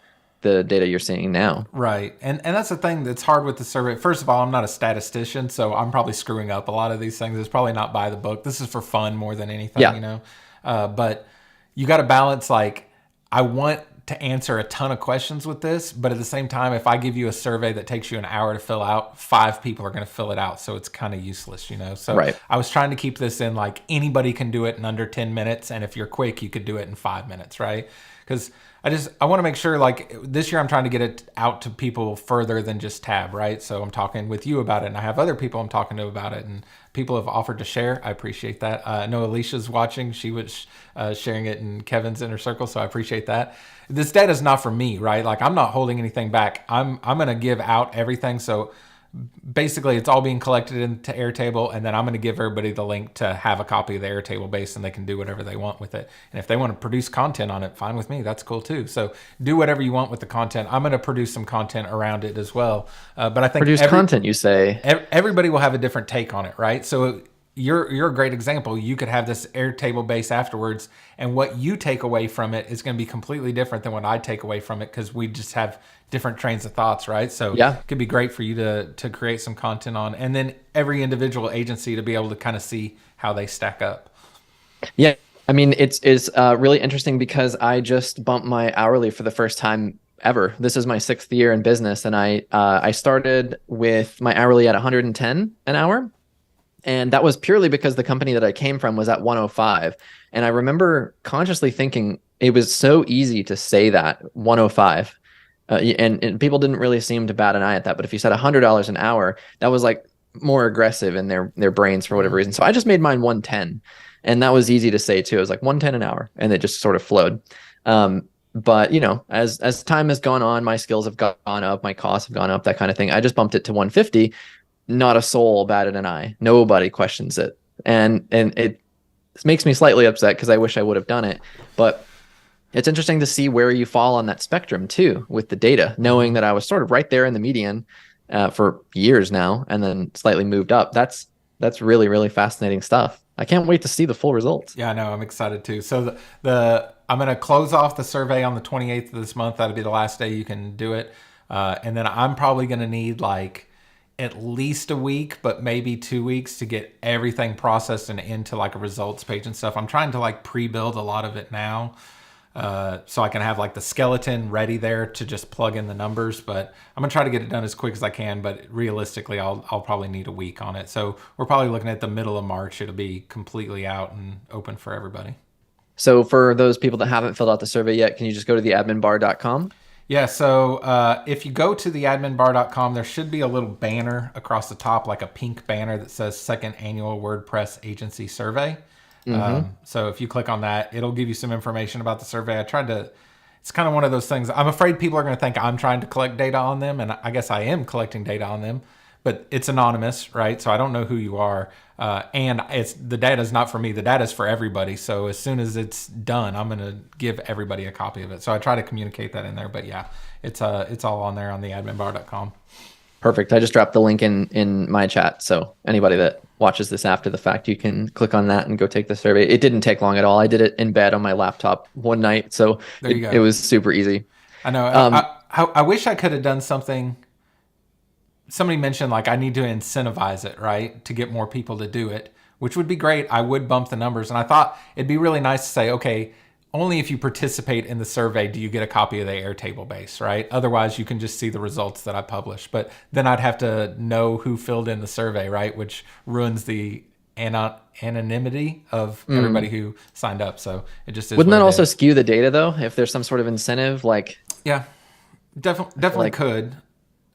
the data you're seeing now. Right. And that's the thing that's hard with the survey. First of all, I'm not a statistician, so I'm probably screwing up a lot of these things. It's probably not by the book. This is for fun more than anything, Yeah, But you got to balance, like, I want to answer a ton of questions with this, but at the same time, if I give you a survey that takes you an hour to fill out, 5 people are going to fill it out. So it's kind of useless. So right. I was trying to keep this in, like, anybody can do it in under 10 minutes. And if you're quick, you could do it in 5 minutes, right? Because I want to make sure, like, this year I'm trying to get it out to people further than just Tab, right? So I'm talking with you about it, and I have other people I'm talking to about it, and people have offered to share. I appreciate that. I know Alicia's watching. She was sharing it in Kevin's inner circle, so I appreciate that. This data is not for me, right? Like, I'm not holding anything back. I'm going to give out everything. So basically it's all being collected into Airtable, and then I'm going to give everybody the link to have a copy of the Airtable base, and they can do whatever they want with it. And if they want to produce content on it, fine with me. That's cool too. So do whatever you want with the content. I'm going to produce some content around it as well. But I think Produce content, you say. everybody will have a different take on it, right? So you're a great example. You could have this Airtable base afterwards, and what you take away from it is going to be completely different than what I take away from it, because we just have different trains of thoughts, right? So Yeah. it could be great for you to create some content on, and then every individual agency to be able to kind of see how they stack up. Yeah. I mean, it's really interesting because I just bumped my hourly for the first time ever. This is my 6th year in business, and I started with my hourly at 110 an hour. And that was purely because the company that I came from was at 105. And I remember consciously thinking it was so easy to say that 105. And people didn't really seem to bat an eye at that. But if you said $100 an hour, that was like more aggressive in their brains for whatever reason. So I just made mine 110. And that was easy to say too. It was like 110 an hour. And it just sort of flowed. But as time has gone on, my skills have gone up, my costs have gone up, that kind of thing. I just bumped it to 150. Not a soul batted an eye. Nobody questions it. And it makes me slightly upset because I wish I would have done it. But it's interesting to see where you fall on that spectrum too with the data, knowing that I was sort of right there in the median for years now, and then slightly moved up. That's really, really fascinating stuff. I can't wait to see the full results. Yeah, I know. I'm excited too. So I'm going to close off the survey on the 28th of this month. That'll be the last day you can do it. And then I'm probably going to need like at least a week, but maybe 2 weeks to get everything processed and into like a results page and stuff. I'm trying to like pre-build a lot of it now. So I can have like the skeleton ready there to just plug in the numbers, but I'm gonna try to get it done as quick as I can. But realistically, I'll probably need a week on it. So we're probably looking at the middle of March. It'll be completely out and open for everybody. So for those people that haven't filled out the survey yet, can you just go to the adminbar.com? Yeah, so if you go to the adminbar.com, there should be a little banner across the top, like a pink banner that says Second Annual WordPress Agency Survey. So if you click on that, it'll give you some information about the survey. It's kind of one of those things. I'm afraid people are going to think I'm trying to collect data on them, and I guess I am collecting data on them, but it's anonymous, right? So I don't know who you are. And the data is not for me. The data is for everybody. So as soon as it's done, I'm going to give everybody a copy of it. So I try to communicate that in there. But yeah, it's all on there on the adminbar.com. Perfect. I just dropped the link in my chat. So anybody that watches this after the fact, you can click on that and go take the survey. It didn't take long at all. I did it in bed on my laptop one night. So it was super easy. I know. I wish I could have done something. Somebody mentioned like I need to incentivize it, right, to get more people to do it, which would be great. I would bump the numbers. And I thought it'd be really nice to say, okay, only if you participate in the survey do you get a copy of the Airtable base, right? Otherwise, you can just see the results that I publish. But then I'd have to know who filled in the survey, right, which ruins the anonymity of everybody who signed up. So it just is. Wouldn't that also skew the data, though, if there's some sort of incentive? Like, yeah, definitely could.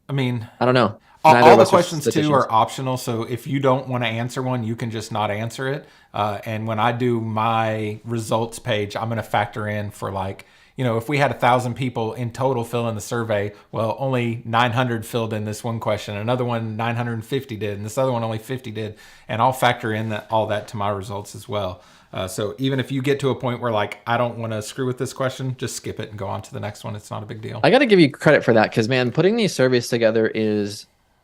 I mean, I don't know. All the questions too are optional. So if you don't want to answer one, you can just not answer it. And when I do my results page, I'm going to factor in for like, if we had 1,000 people in total fill in the survey, well, only 900 filled in this one question. Another one, 950 did. And this other one, only 50 did. And I'll factor in all that to my results as well. So even if you get to a point where like, I don't want to screw with this question, just skip it and go on to the next one. It's not a big deal. I got to give you credit for that because, man, putting these surveys together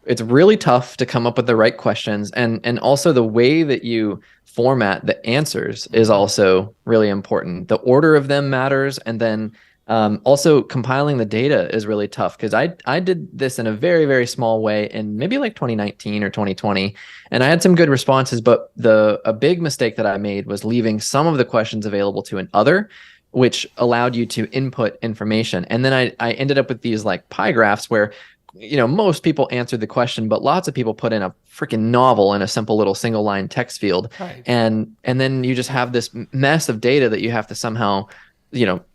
it's really tough to come up with the right questions. And also the way that you format the answers is also really important. The order of them matters. And then also compiling the data is really tough because I did this in a very, very small way in maybe like 2019 or 2020. And I had some good responses, but a big mistake that I made was leaving some of the questions available to an other, which allowed you to input information. And then I ended up with these like pie graphs where most people answered the question, but lots of people put in a freaking novel in a simple little single line text field. Right. And then you just have this mess of data that you have to somehow,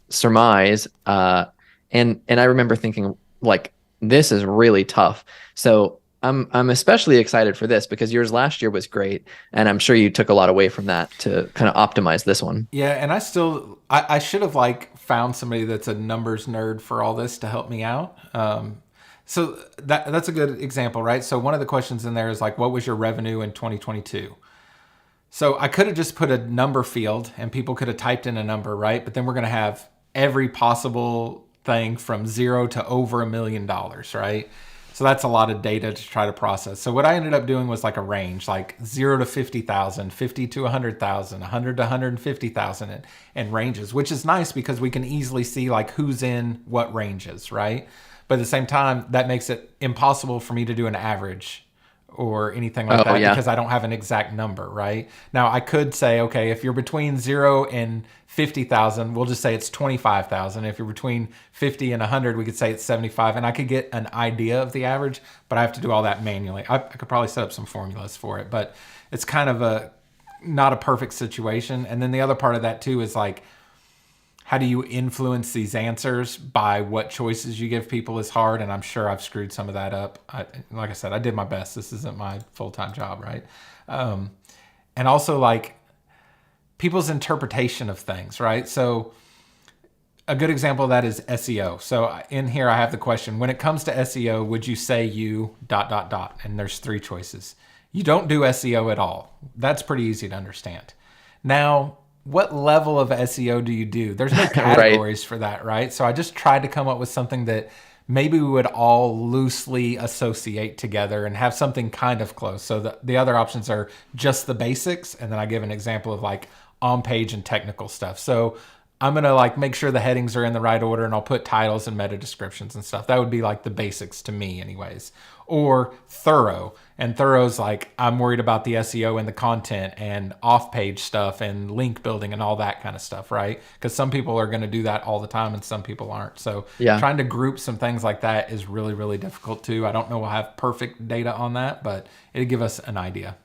surmise. And I remember thinking like, this is really tough. So I'm especially excited for this because yours last year was great. And I'm sure you took a lot away from that to kind of optimize this one. Yeah. And I should have like found somebody that's a numbers nerd for all this to help me out. So that's a good example, right? So one of the questions in there is like, what was your revenue in 2022? So I could have just put a number field and people could have typed in a number, right? But then we're going to have every possible thing from 0 to over $1 million, right? So that's a lot of data to try to process. So what I ended up doing was like a range, like 0 to 50,000, 50 to 100,000, 100 to 150,000 and ranges, which is nice because we can easily see like who's in what ranges, right? But at the same time, that makes it impossible for me to do an average or anything like Oh that yeah. because I don't have an exact number, right? Now I could say, okay, if you're between 0 and 50,000, we'll just say it's 25,000. If you're between 50 and 100, we could say it's 75, and I could get an idea of the average, but I have to do all that manually. I could probably set up some formulas for it, but it's kind of a not a perfect situation. And then the other part of that too is like, how do you influence these answers by what choices you give people is hard, and I'm sure I've screwed some of that up. Like I said, I did my best. This isn't my full-time job, right? And also like people's interpretation of things, right? So a good example of that is SEO. So in here I have the question, when it comes to SEO, would you say you ... And there's three choices. You don't do SEO at all. That's pretty easy to understand. Now, what level of SEO do you do? There's no Right. categories for that, right? So I just tried to come up with something that maybe we would all loosely associate together and have something kind of close. So the other options are just the basics, and then I give an example of like on-page and technical stuff. So I'm going to like make sure the headings are in the right order, and I'll put titles and meta descriptions and stuff. That would be like the basics to me anyways. Or thorough. And thorough's like, I'm worried about the SEO and the content and off-page stuff and link building and all that kind of stuff, right? Because some people are going to do that all the time and some people aren't. So Yeah. trying to group some things like that is really, really difficult too. I don't know we'll have perfect data on that, but it'll give us an idea.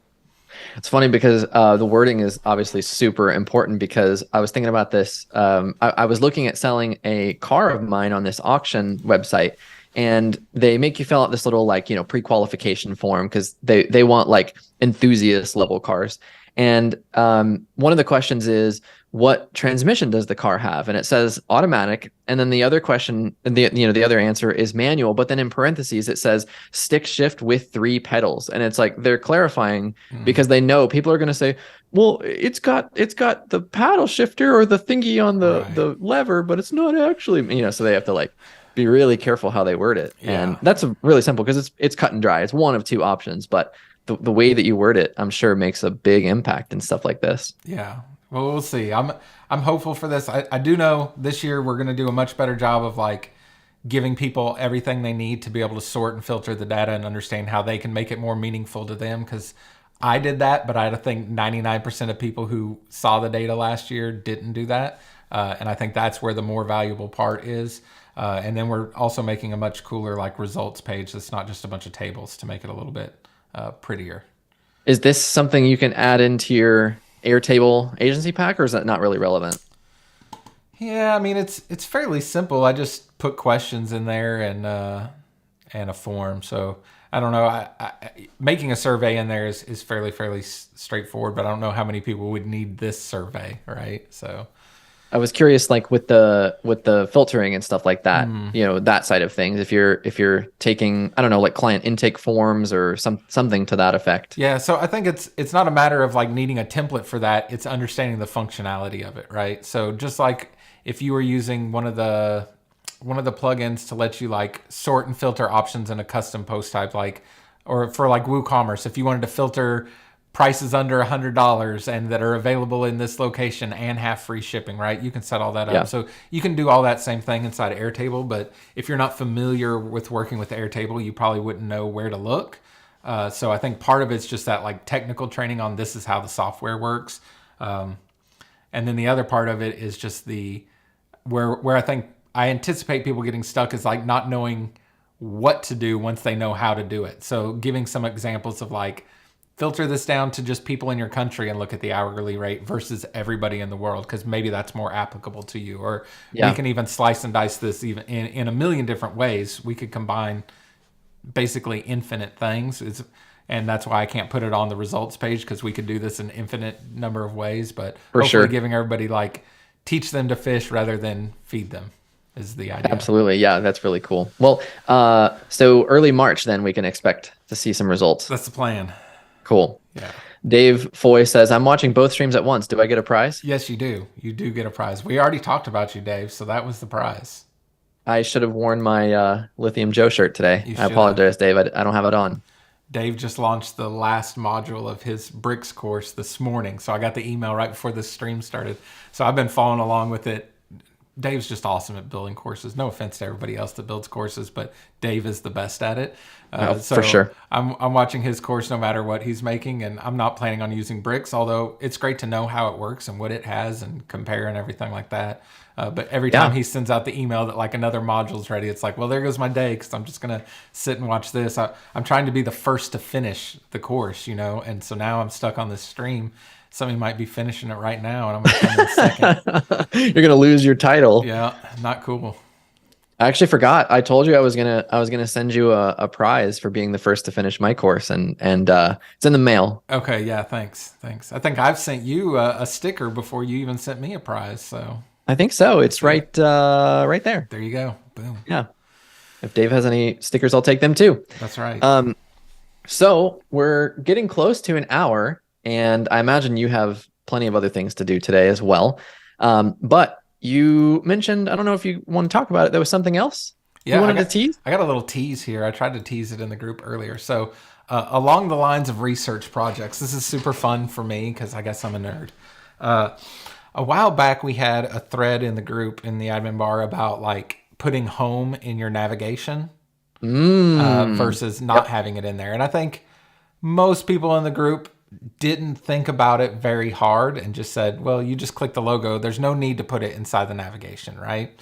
It's funny because the wording is obviously super important because I was thinking about this. I was looking at selling a car of mine on this auction website, and they make you fill out this little like, pre-qualification form because they want like enthusiast level cars. And one of the questions is, what transmission does the car have? And it says automatic. And then the other question, the other answer is manual. But then in parentheses, it says stick shift with 3 pedals. And it's like they're clarifying because they know people are going to say, well, it's got the paddle shifter or the thingy on Right. the lever, but it's not actually, so they have to like be really careful how they word it. And Yeah. that's really simple because it's cut and dry. It's one of 2 options, but the way that you word it, I'm sure makes a big impact and stuff like this. Yeah. Well, we'll see. I'm hopeful for this. I do know this year we're going to do a much better job of like giving people everything they need to be able to sort and filter the data and understand how they can make it more meaningful to them. Because I did that, but I think 99% of people who saw the data last year didn't do that. And I think that's where the more valuable part is. And then we're also making a much cooler like results page that's not just a bunch of tables to make it a little bit prettier. Is this something you can add into your Airtable agency pack, or is that not really relevant? Yeah, I mean it's fairly simple. I just put questions in there and a form. So I don't know. Making a survey in there is fairly straightforward, but I don't know how many people would need this survey, right? So I was curious, like with the filtering and stuff like that, that side of things. If you're taking, I don't know, like client intake forms or something to that effect. yeah, so I think it's not a matter of like needing a template for that. It's understanding the functionality of it, right? So just like if you were using one of the plugins to let you like sort and filter options in a custom post type, like or for like WooCommerce, if you wanted to filter prices under $100 and that are available in this location and have free shipping, right? You can set all that up. Yeah, So you can do all that same thing inside of Airtable, but if you're not familiar with working with Airtable, you probably wouldn't know where to look. So I think part of it's just that like technical training on this is how the software works. And then the other part of it is just the where I think I anticipate people getting stuck is like not knowing what to do once they know how to do it. So giving some examples of like filter this down to just people in your country and look at the hourly rate versus everybody in the world, because maybe that's more applicable to you. Or we yeah, can even slice and dice this even in a million different ways. We could combine basically infinite things. And that's why I can't put it on the results page, because we could do this in infinite number of ways. But for hopefully sure. giving everybody like teach them to fish rather than feed them is the idea. Absolutely. Yeah, that's really cool. Well, so early March, then we can expect to see some results. That's the plan. Cool. Yeah. Dave Foy says, I'm watching both streams at once. Do I get a prize? Yes, you do. You do get a prize. We already talked about you, Dave, so that was the prize. I should have worn my Lithium Joe shirt today. You I should have. apologize, Dave. I don't have it on. Dave just launched the last module of his bricks course this morning. So I got the email right before this stream started. So I've been following along with it. Dave's just awesome at building courses. No offense to everybody else that builds courses, but Dave is the best at it. For sure. I'm watching his course no matter what he's making, and I'm not planning on using bricks, although it's great to know how it works and what it has and compare and everything like that. But every time he sends out the email that like another module's ready, it's like, well, there goes my day because I'm just going to sit and watch this. I'm trying to be the first to finish the course, and so now I'm stuck on this stream. Somebody might be finishing it right now, and I'm going to come in second. You're going to lose your title. Yeah, not cool. I actually forgot. I told you I was gonna send you a prize for being the first to finish my course, and it's in the mail. Okay, yeah, thanks. I think I've sent you a sticker before you even sent me a prize. So I think so. It's right there. There you go. Boom. Yeah. If Dave has any stickers, I'll take them too. That's right. So we're getting close to an hour, and I imagine you have plenty of other things to do today as well. But you mentioned, I don't know if you want to talk about it. There was something else you wanted to tease? I got a little tease here. I tried to tease it in the group earlier. So along the lines of research projects, this is super fun for me because I guess I'm a nerd. A while back, we had a thread in the group in the admin bar about like putting home in your navigation versus not having it in there. And I think most people in the group didn't think about it very hard and just said, well, you just click the logo. There's no need to put it inside the navigation, right?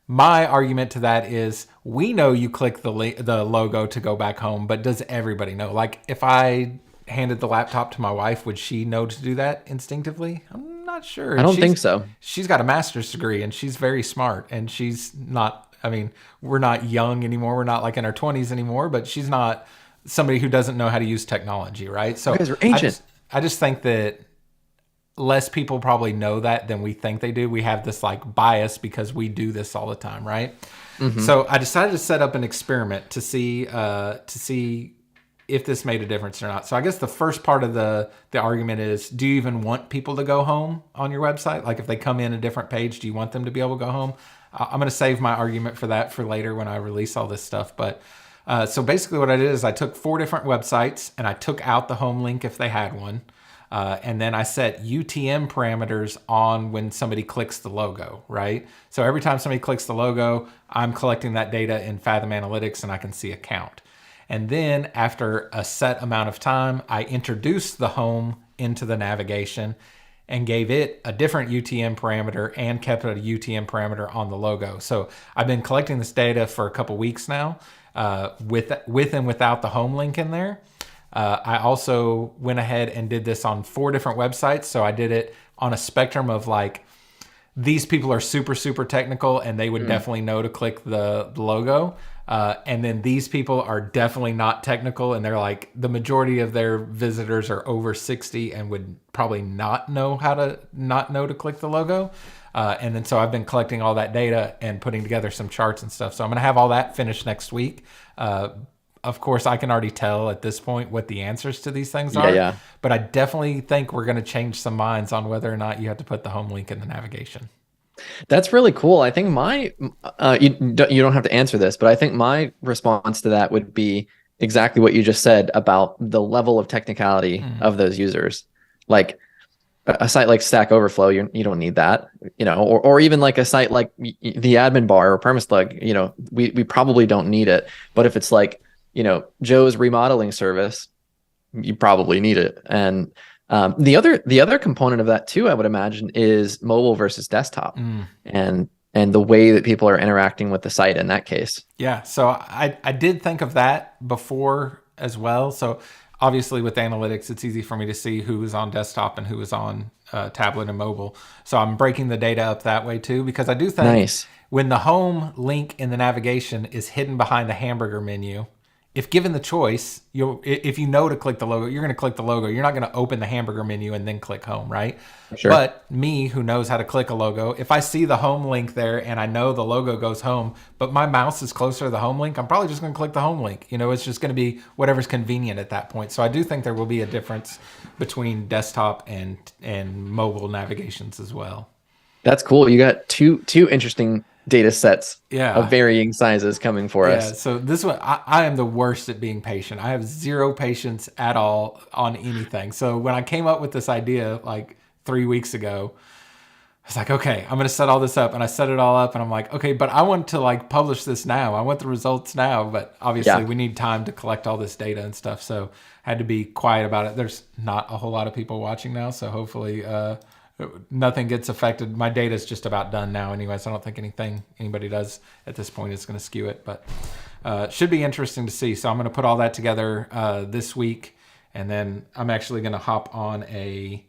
My argument to that is we know you click the logo to go back home, but does everybody know? Like if I handed the laptop to my wife, would she know to do that instinctively? I'm not sure. I don't think so. She's got a master's degree and she's very smart, and she's not, I mean, we're not young anymore. We're not like in our 20s anymore, but she's not somebody who doesn't know how to use technology, right? So you guys are ancient. I just think that less people probably know that than we think they do. We have this like bias because we do this all the time, right? Mm-hmm. So I decided to set up an experiment to see if this made a difference or not. So I guess the first part of the argument is, do you even want people to go home on your website? Like if they come in a different page, do you want them to be able to go home? I'm going to save my argument for that for later when I release all this stuff. But so basically what I did is I took 4 different websites and I took out the home link if they had one. And then I set UTM parameters on when somebody clicks the logo, right? So every time somebody clicks the logo, I'm collecting that data in Fathom Analytics and I can see a count. And then after a set amount of time, I introduced the home into the navigation and gave it a different UTM parameter and kept a UTM parameter on the logo. So I've been collecting this data for a couple weeks now with and without the home link in there. I also went ahead and did this on 4 different websites. So I did it on a spectrum of like, these people are super, super technical and they would definitely know to click the logo. And then these people are definitely not technical and they're like, the majority of their visitors are over 60 and would probably not know to click the logo. And then so I've been collecting all that data and putting together some charts and stuff. So I'm going to have all that finished next week. Of course, I can already tell at this point what the answers to these things are. Yeah. But I definitely think we're going to change some minds on whether or not you have to put the home link in the navigation. That's really cool. I think you don't have to answer this, but I think my response to that would be exactly what you just said about the level of technicality of those users. Like a site like Stack Overflow, you don't need that, or even like a site like the admin bar or Permaslug, we probably don't need it. But if it's like, Joe's remodeling service, you probably need it. And the other component of that too, I would imagine, is mobile versus desktop and the way that people are interacting with the site in that case. Yeah. So I did think of that before as well. So obviously with analytics, it's easy for me to see who is on desktop and who is on tablet and mobile. So I'm breaking the data up that way too, because I do think when the home link in the navigation is hidden behind the hamburger menu, if given the choice, if you know to click the logo, you're going to click the logo. You're not going to open the hamburger menu and then click home, right? Sure. But me, who knows how to click a logo, if I see the home link there and I know the logo goes home, but my mouse is closer to the home link, I'm probably just going to click the home link. It's just going to be whatever's convenient at that point. So I do think there will be a difference between desktop and mobile navigations as well. That's cool. You got two interesting data sets of Yeah. varying sizes coming for Yeah, us. so this one, I am the worst at being patient. I have zero patience at all on anything. So when I came up with this idea like 3 weeks ago, I was like, okay, I'm gonna set all this up, and I set it all up, and I'm like, okay, but I want to like publish this now. I want the results now, but obviously Yeah. we need time to collect all this data and stuff. So I had to be quiet about it. There's not a whole lot of people watching now, so hopefully nothing gets affected. My data is just about done now, anyways. I don't think anything anybody does at this point is going to skew it, but should be interesting to see. So I'm going to put all that together this week, and then I'm actually going to hop on a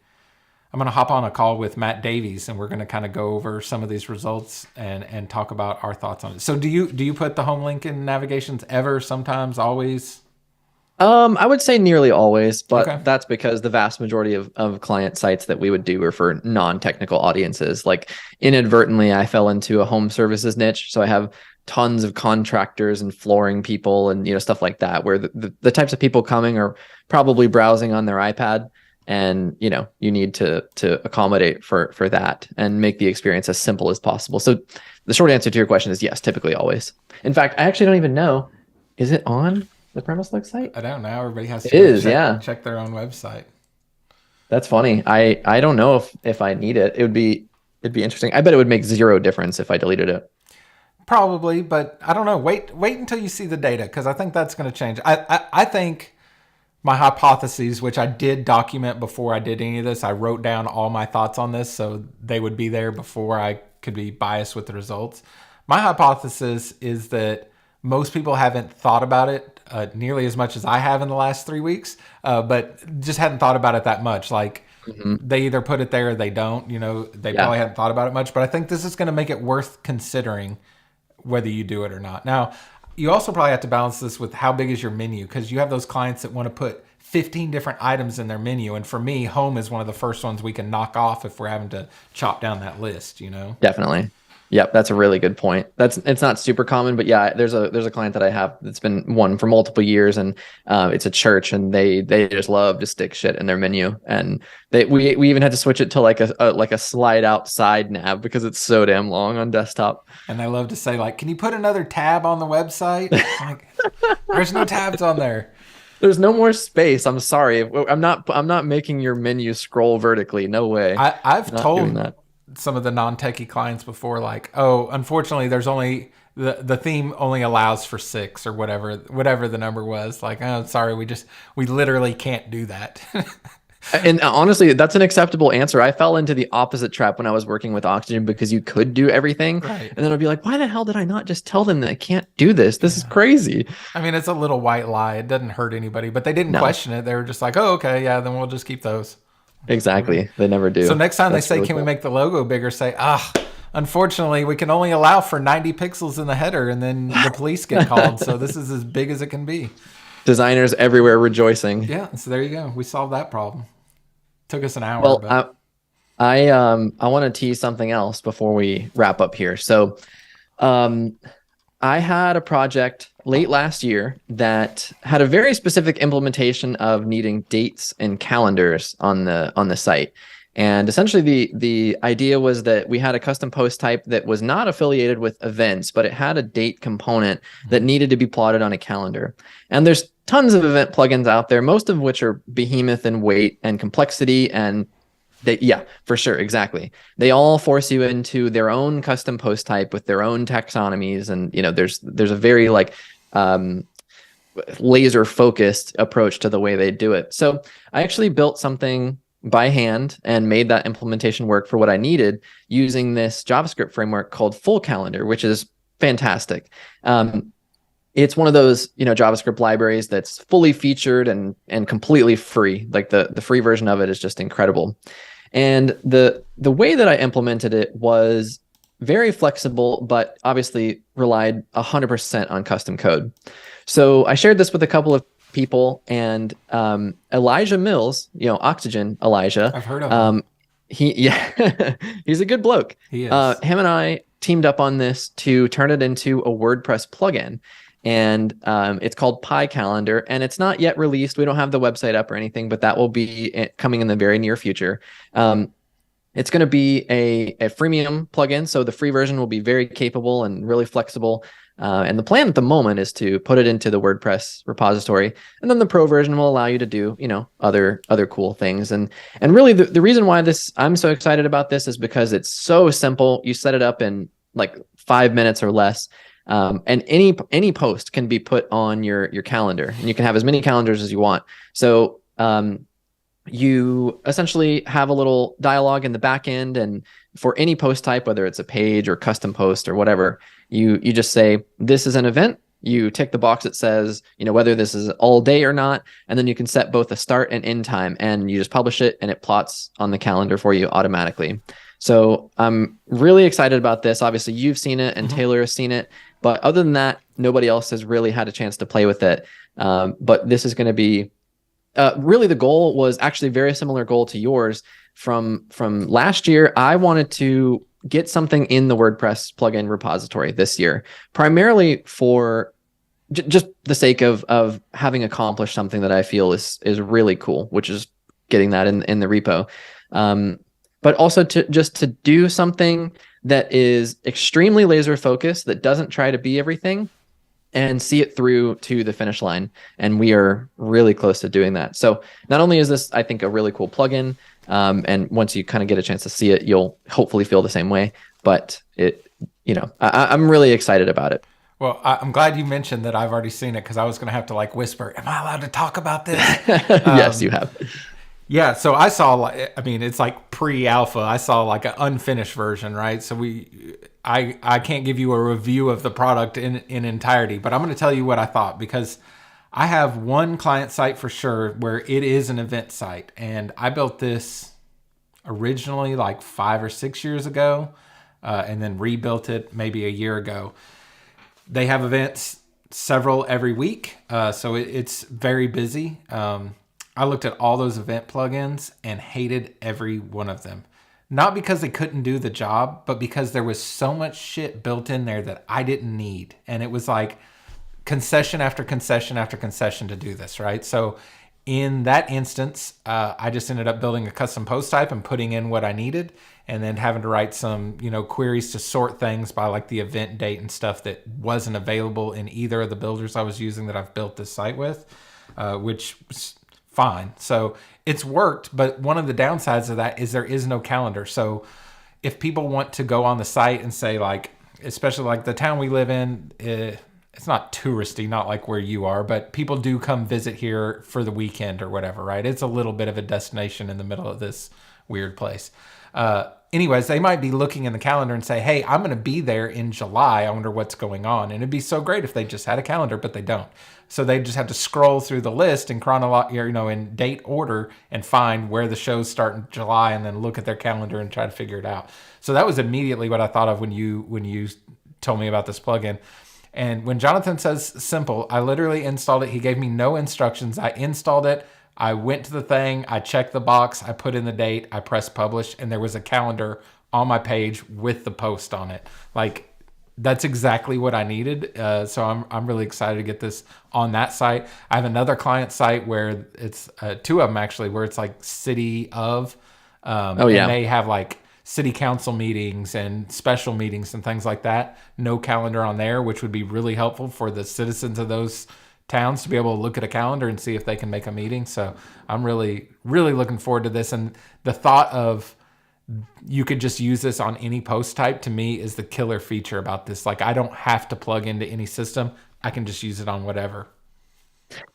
call with Matt Davies, and we're going to kind of go over some of these results and talk about our thoughts on it. So do you put the home link in navigations ever, sometimes, always? I would say nearly always, Okay. but that's because the vast majority of client sites that we would do are for non-technical audiences. Like inadvertently, I fell into a home services niche. So I have tons of contractors and flooring people and, stuff like that, where the types of people coming are probably browsing on their iPad. And, you need to accommodate for that and make the experience as simple as possible. So the short answer to your question is yes, typically always. In fact, I actually don't even know, is it on the Premise Look site? I don't know. Everybody has to It is, yeah. check their own website. That's funny. I don't know if I need it. It'd be interesting. I bet it would make zero difference if I deleted it. Probably, but I don't know. Wait until you see the data, because I think that's going to change. I think my hypotheses, which I did document before I did any of this, I wrote down all my thoughts on this so they would be there before I could be biased with the results. My hypothesis is that most people haven't thought about it nearly as much as I have in the last 3 weeks, but just hadn't thought about it that much. Like they either put it there or they don't. They Yeah. probably hadn't thought about it much. But I think this is going to make it worth considering whether you do it or not. Now, you also probably have to balance this with how big is your menu, because you have those clients that want to put 15 different items in their menu. And for me, home is one of the first ones we can knock off if we're having to chop down that list. Definitely. Yep, that's a really good point. It's not super common, but yeah, there's a client that I have that's been one for multiple years, and it's a church, and they just love to stick shit in their menu, and we even had to switch it to like a slide out side nav because it's so damn long on desktop. And they love to say, like, can you put another tab on the website? Like, there's no tabs on there. There's no more space. I'm sorry. I'm not making your menu scroll vertically. No way. I've Not doing told that. some of the non-techie clients before, like, oh, unfortunately, there's only the theme only allows for 6 or whatever the number was. Like, oh, sorry, we literally can't do that. And honestly, that's an acceptable answer. I fell into the opposite trap when I was working with Oxygen because you could do everything. Right. And then I'd be like, why the hell did I not just tell them that I can't do this? This is crazy. I mean, it's a little white lie. It doesn't hurt anybody, but they didn't No. question it. They were just like, oh, okay, yeah, then we'll just keep those. Exactly. They never do. So next time That's they say, really can we cool. make the logo bigger? Say, unfortunately, we can only allow for 90 pixels in the header, and then the police get called. So this is as big as it can be. Designers everywhere rejoicing. Yeah, so there you go. We solved that problem. Took us an hour. Well, but I want to tease something else before we wrap up here. So, I had a project late last year that had a very specific implementation of needing dates and calendars on the site. And essentially the idea was that we had a custom post type that was not affiliated with events, but it had a date component that needed to be plotted on a calendar. And there's tons of event plugins out there, most of which are behemoth in weight and complexity, and yeah, for sure, exactly. They all force you into their own custom post type with their own taxonomies, and there's a very laser focused approach to the way they do it. So I actually built something by hand and made that implementation work for what I needed using this JavaScript framework called Full Calendar, which is fantastic. It's one of those JavaScript libraries that's fully featured and completely free. Like the free version of it is just incredible. And the way that I implemented it was very flexible, but obviously relied 100% on custom code. So I shared this with a couple of people, and Elijah Mills, Oxygen Elijah. I've heard of him. He's a good bloke. He is. Him and I teamed up on this to turn it into a WordPress plugin. And it's called Pi Calendar, and it's not yet released. We don't have the website up or anything, but that will be coming in the very near future. It's going to be a freemium plugin, so the free version will be very capable and really flexible. And the plan at the moment is to put it into the WordPress repository, and then the pro version will allow you to do, other cool things. And really, the reason why I'm so excited about this is because it's so simple. You set it up in like 5 minutes or less, and any post can be put on your calendar, and you can have as many calendars as you want. So you essentially have a little dialogue in the back end, and for any post type, whether it's a page or custom post or whatever, you just say, this is an event. You tick the box that says, whether this is all day or not, and then you can set both a start and end time, and you just publish it, and it plots on the calendar for you automatically. So I'm really excited about this. Obviously, you've seen it, and Taylor has seen it, but other than that, nobody else has really had a chance to play with it. But this is going to be really, the goal was actually a very similar goal to yours from last year. I wanted to get something in the WordPress plugin repository this year, primarily for just the sake of having accomplished something that I feel is really cool, which is getting that in the repo. But also to do something that is extremely laser focused, that doesn't try to be everything, and see it through to the finish line. And we are really close to doing that. So not only is this, I think, a really cool plugin, and once you kind of get a chance to see it, you'll hopefully feel the same way, but I'm really excited about it. Well, I'm glad you mentioned that I've already seen it, because I was going to have to like whisper, am I allowed to talk about this? Yes, you have. Yeah, so I saw, it's like pre-alpha. I saw like an unfinished version, right? So I can't give you a review of the product in entirety, but I'm going to tell you what I thought, because I have one client site for sure where it is an event site, and I built this originally like 5 or 6 years ago, and then rebuilt it maybe a year ago. They have events, several every week, so it's very busy. I looked at all those event plugins and hated every one of them. Not because they couldn't do the job, but because there was so much shit built in there that I didn't need. And it was like concession after concession after concession to do this, right? So in that instance, I just ended up building a custom post type and putting in what I needed, and then having to write some, queries to sort things by like the event date and stuff that wasn't available in either of the builders I was using that I've built this site with, which was fine. So it's worked, but one of the downsides of that is there is no calendar. So if people want to go on the site and say, like, especially like the town we live in, it's not touristy, not like where you are, but people do come visit here for the weekend or whatever, right? It's a little bit of a destination in the middle of this weird place. Anyways, they might be looking in the calendar and say, hey, I'm going to be there in July. I wonder what's going on. And it'd be so great if they just had a calendar, but they don't. So they just have to scroll through the list in in date order and find where the shows start in July, and then look at their calendar and try to figure it out. So that was immediately what I thought of when you told me about this plugin. And when Jonathan says simple, I literally installed it. He gave me no instructions. I installed it. I went to the thing, I checked the box, I put in the date, I pressed publish, and there was a calendar on my page with the post on it. Like, that's exactly what I needed. So I'm really excited to get this on that site. I have another client site where it's two of them actually, where it's like city of, and they have like city council meetings and special meetings and things like that. No calendar on there, which would be really helpful for the citizens of those towns to be able to look at a calendar and see if they can make a meeting. So I'm really, really looking forward to this. And the thought of you could just use this on any post type, to me, is the killer feature about this. Like, I don't have to plug into any system. I can just use it on whatever.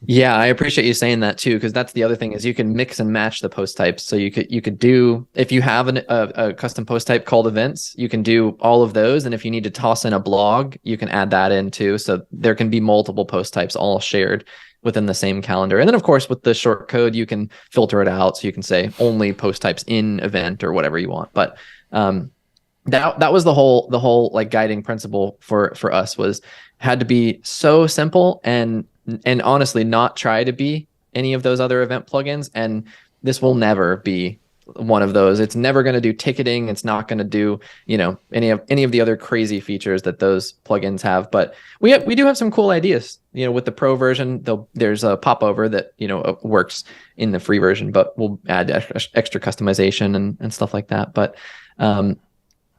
Yeah, I appreciate you saying that too, because that's the other thing, is you can mix and match the post types. So you could do, if you have a custom post type called events, you can do all of those. And if you need to toss in a blog, you can add that in too. So there can be multiple post types all shared within the same calendar. And then of course, with the short code, you can filter it out. So you can say only post types in event or whatever you want. But that was the whole like guiding principle for us, was had to be so simple and honestly not try to be any of those other event plugins. And this will never be one of those. It's never going to do ticketing. It's not going to do, any of the other crazy features that those plugins have. But we do have some cool ideas. With the pro version, there's a popover that works in the free version, but we'll add extra customization and stuff like that. But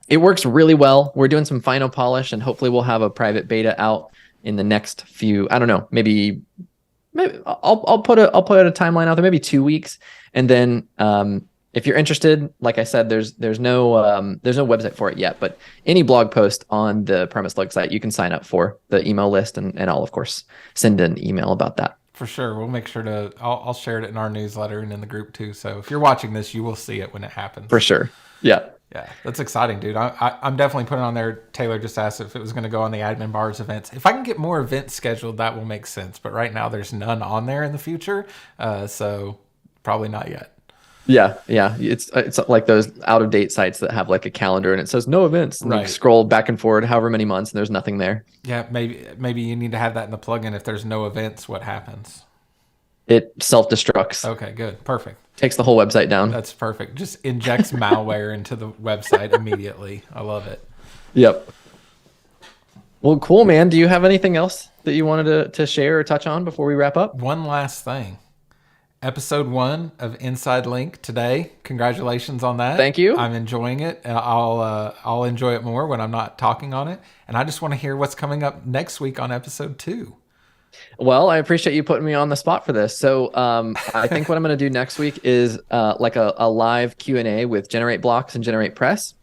it works really well. We're doing some final polish, and hopefully we'll have a private beta out in the next few. I don't know, maybe I'll put a timeline out there, maybe 2 weeks, and then if you're interested, like I said, there's no website for it yet, but any blog post on the Premise Lug site you can sign up for the email list, and I'll of course send an email about that. For sure, we'll make sure to. I'll share it in our newsletter and in the group too. So if you're watching this, you will see it when it happens. For sure. Yeah. Yeah, that's exciting, dude. I'm definitely putting on there. Taylor just asked if it was going to go on the admin bars events. If I can get more events scheduled, that will make sense. But right now, there's none on there in the future, so probably not yet. Yeah. It's like those out of date sites that have like a calendar and it says no events. And right. You scroll back and forward however many months and there's nothing there. Yeah, maybe you need to have that in the plugin. If there's no events, what happens? It self-destructs. Okay, good. Perfect. Takes the whole website down. That's perfect. Just injects malware into the website immediately. I love it. Yep. Well, cool, man. Do you have anything else that you wanted to share or touch on before we wrap up? One last thing. Episode 1 of Inside Link today. Congratulations on that. Thank you. I'm enjoying it. I'll enjoy it more when I'm not talking on it. And I just want to hear what's coming up next week on episode 2. Well, I appreciate you putting me on the spot for this. So I think what I'm going to do next week is like a live Q&A with GenerateBlocks and GeneratePress.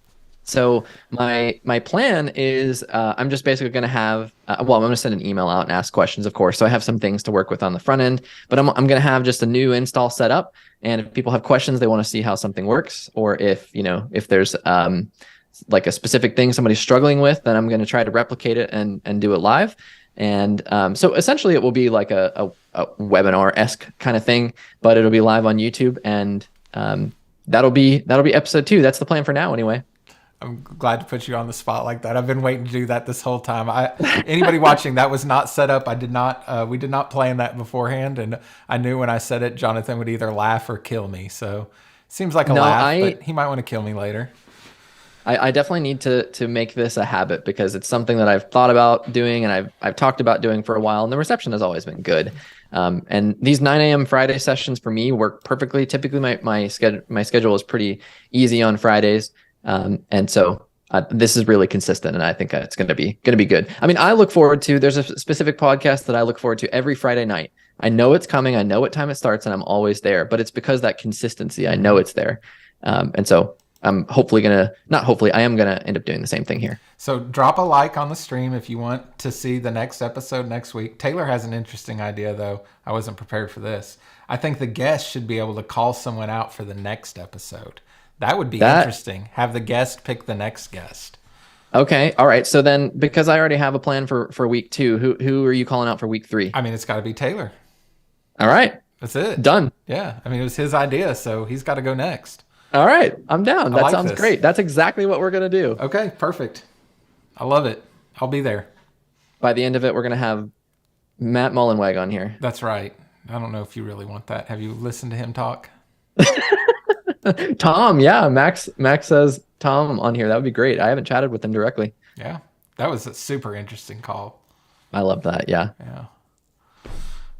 So my plan is I'm just basically going to have, I'm going to send an email out and ask questions, of course. So I have some things to work with on the front end, but I'm going to have just a new install set up. And if people have questions, they want to see how something works, or if there's like a specific thing somebody's struggling with, then I'm going to try to replicate it and do it live. And so essentially it will be like a webinar-esque kind of thing, but it'll be live on YouTube, and that'll be episode 2. That's the plan for now anyway. I'm glad to put you on the spot like that. I've been waiting to do that this whole time. Anybody watching, that was not set up. We did not plan that beforehand, and I knew when I said it, Jonathan would either laugh or kill me. So it seems like a laugh, but he might want to kill me later. I definitely need to make this a habit, because it's something that I've thought about doing and I've talked about doing for a while, and the reception has always been good. And these 9 a.m. Friday sessions for me work perfectly. Typically my schedule is pretty easy on Fridays. And so this is really consistent, and I think it's going to be good. I mean, there's a specific podcast that I look forward to every Friday night. I know it's coming. I know what time it starts, and I'm always there, but it's because that consistency, I know it's there. And so I'm I am going to end up doing the same thing here. So drop a like on the stream if you want to see the next episode next week. Taylor has an interesting idea, though. I wasn't prepared for this. I think the guest should be able to call someone out for the next episode. That would be interesting. Have the guest pick the next guest. Okay. All right. So then, because I already have a plan for week 2, who are you calling out for week 3? I mean, it's got to be Taylor. All right. That's it. Done. Yeah. I mean, it was his idea, so he's got to go next. All right. I'm down. That sounds this. Great. That's exactly what we're going to do. Okay. Perfect. I love it. I'll be there. By the end of it, we're going to have Matt Mullenweg on here. That's right. I don't know if you really want that. Have you listened to him talk? Tom, yeah. Max says Tom on here. That would be great. I haven't chatted with him directly. Yeah. That was a super interesting call. I love that. Yeah. Yeah.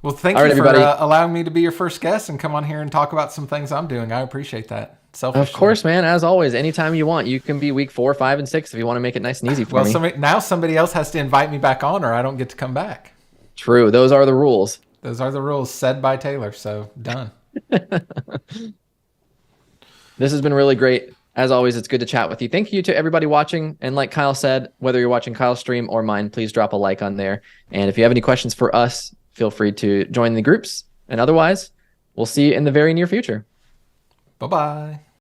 Well, thank you for allowing me to be your first guest and come on here and talk about some things I'm doing. I appreciate that. Of course, man. As always, anytime you want, you can be week 4, 5, and 6 if you want to make it nice and easy for me. Now somebody else has to invite me back on, or I don't get to come back. True. Those are the rules. Those are the rules said by Taylor. So done. This has been really great. As always, it's good to chat with you. Thank you to everybody watching. And like Kyle said, whether you're watching Kyle's stream or mine, please drop a like on there. And if you have any questions for us, feel free to join the groups. And otherwise, we'll see you in the very near future. Bye-bye.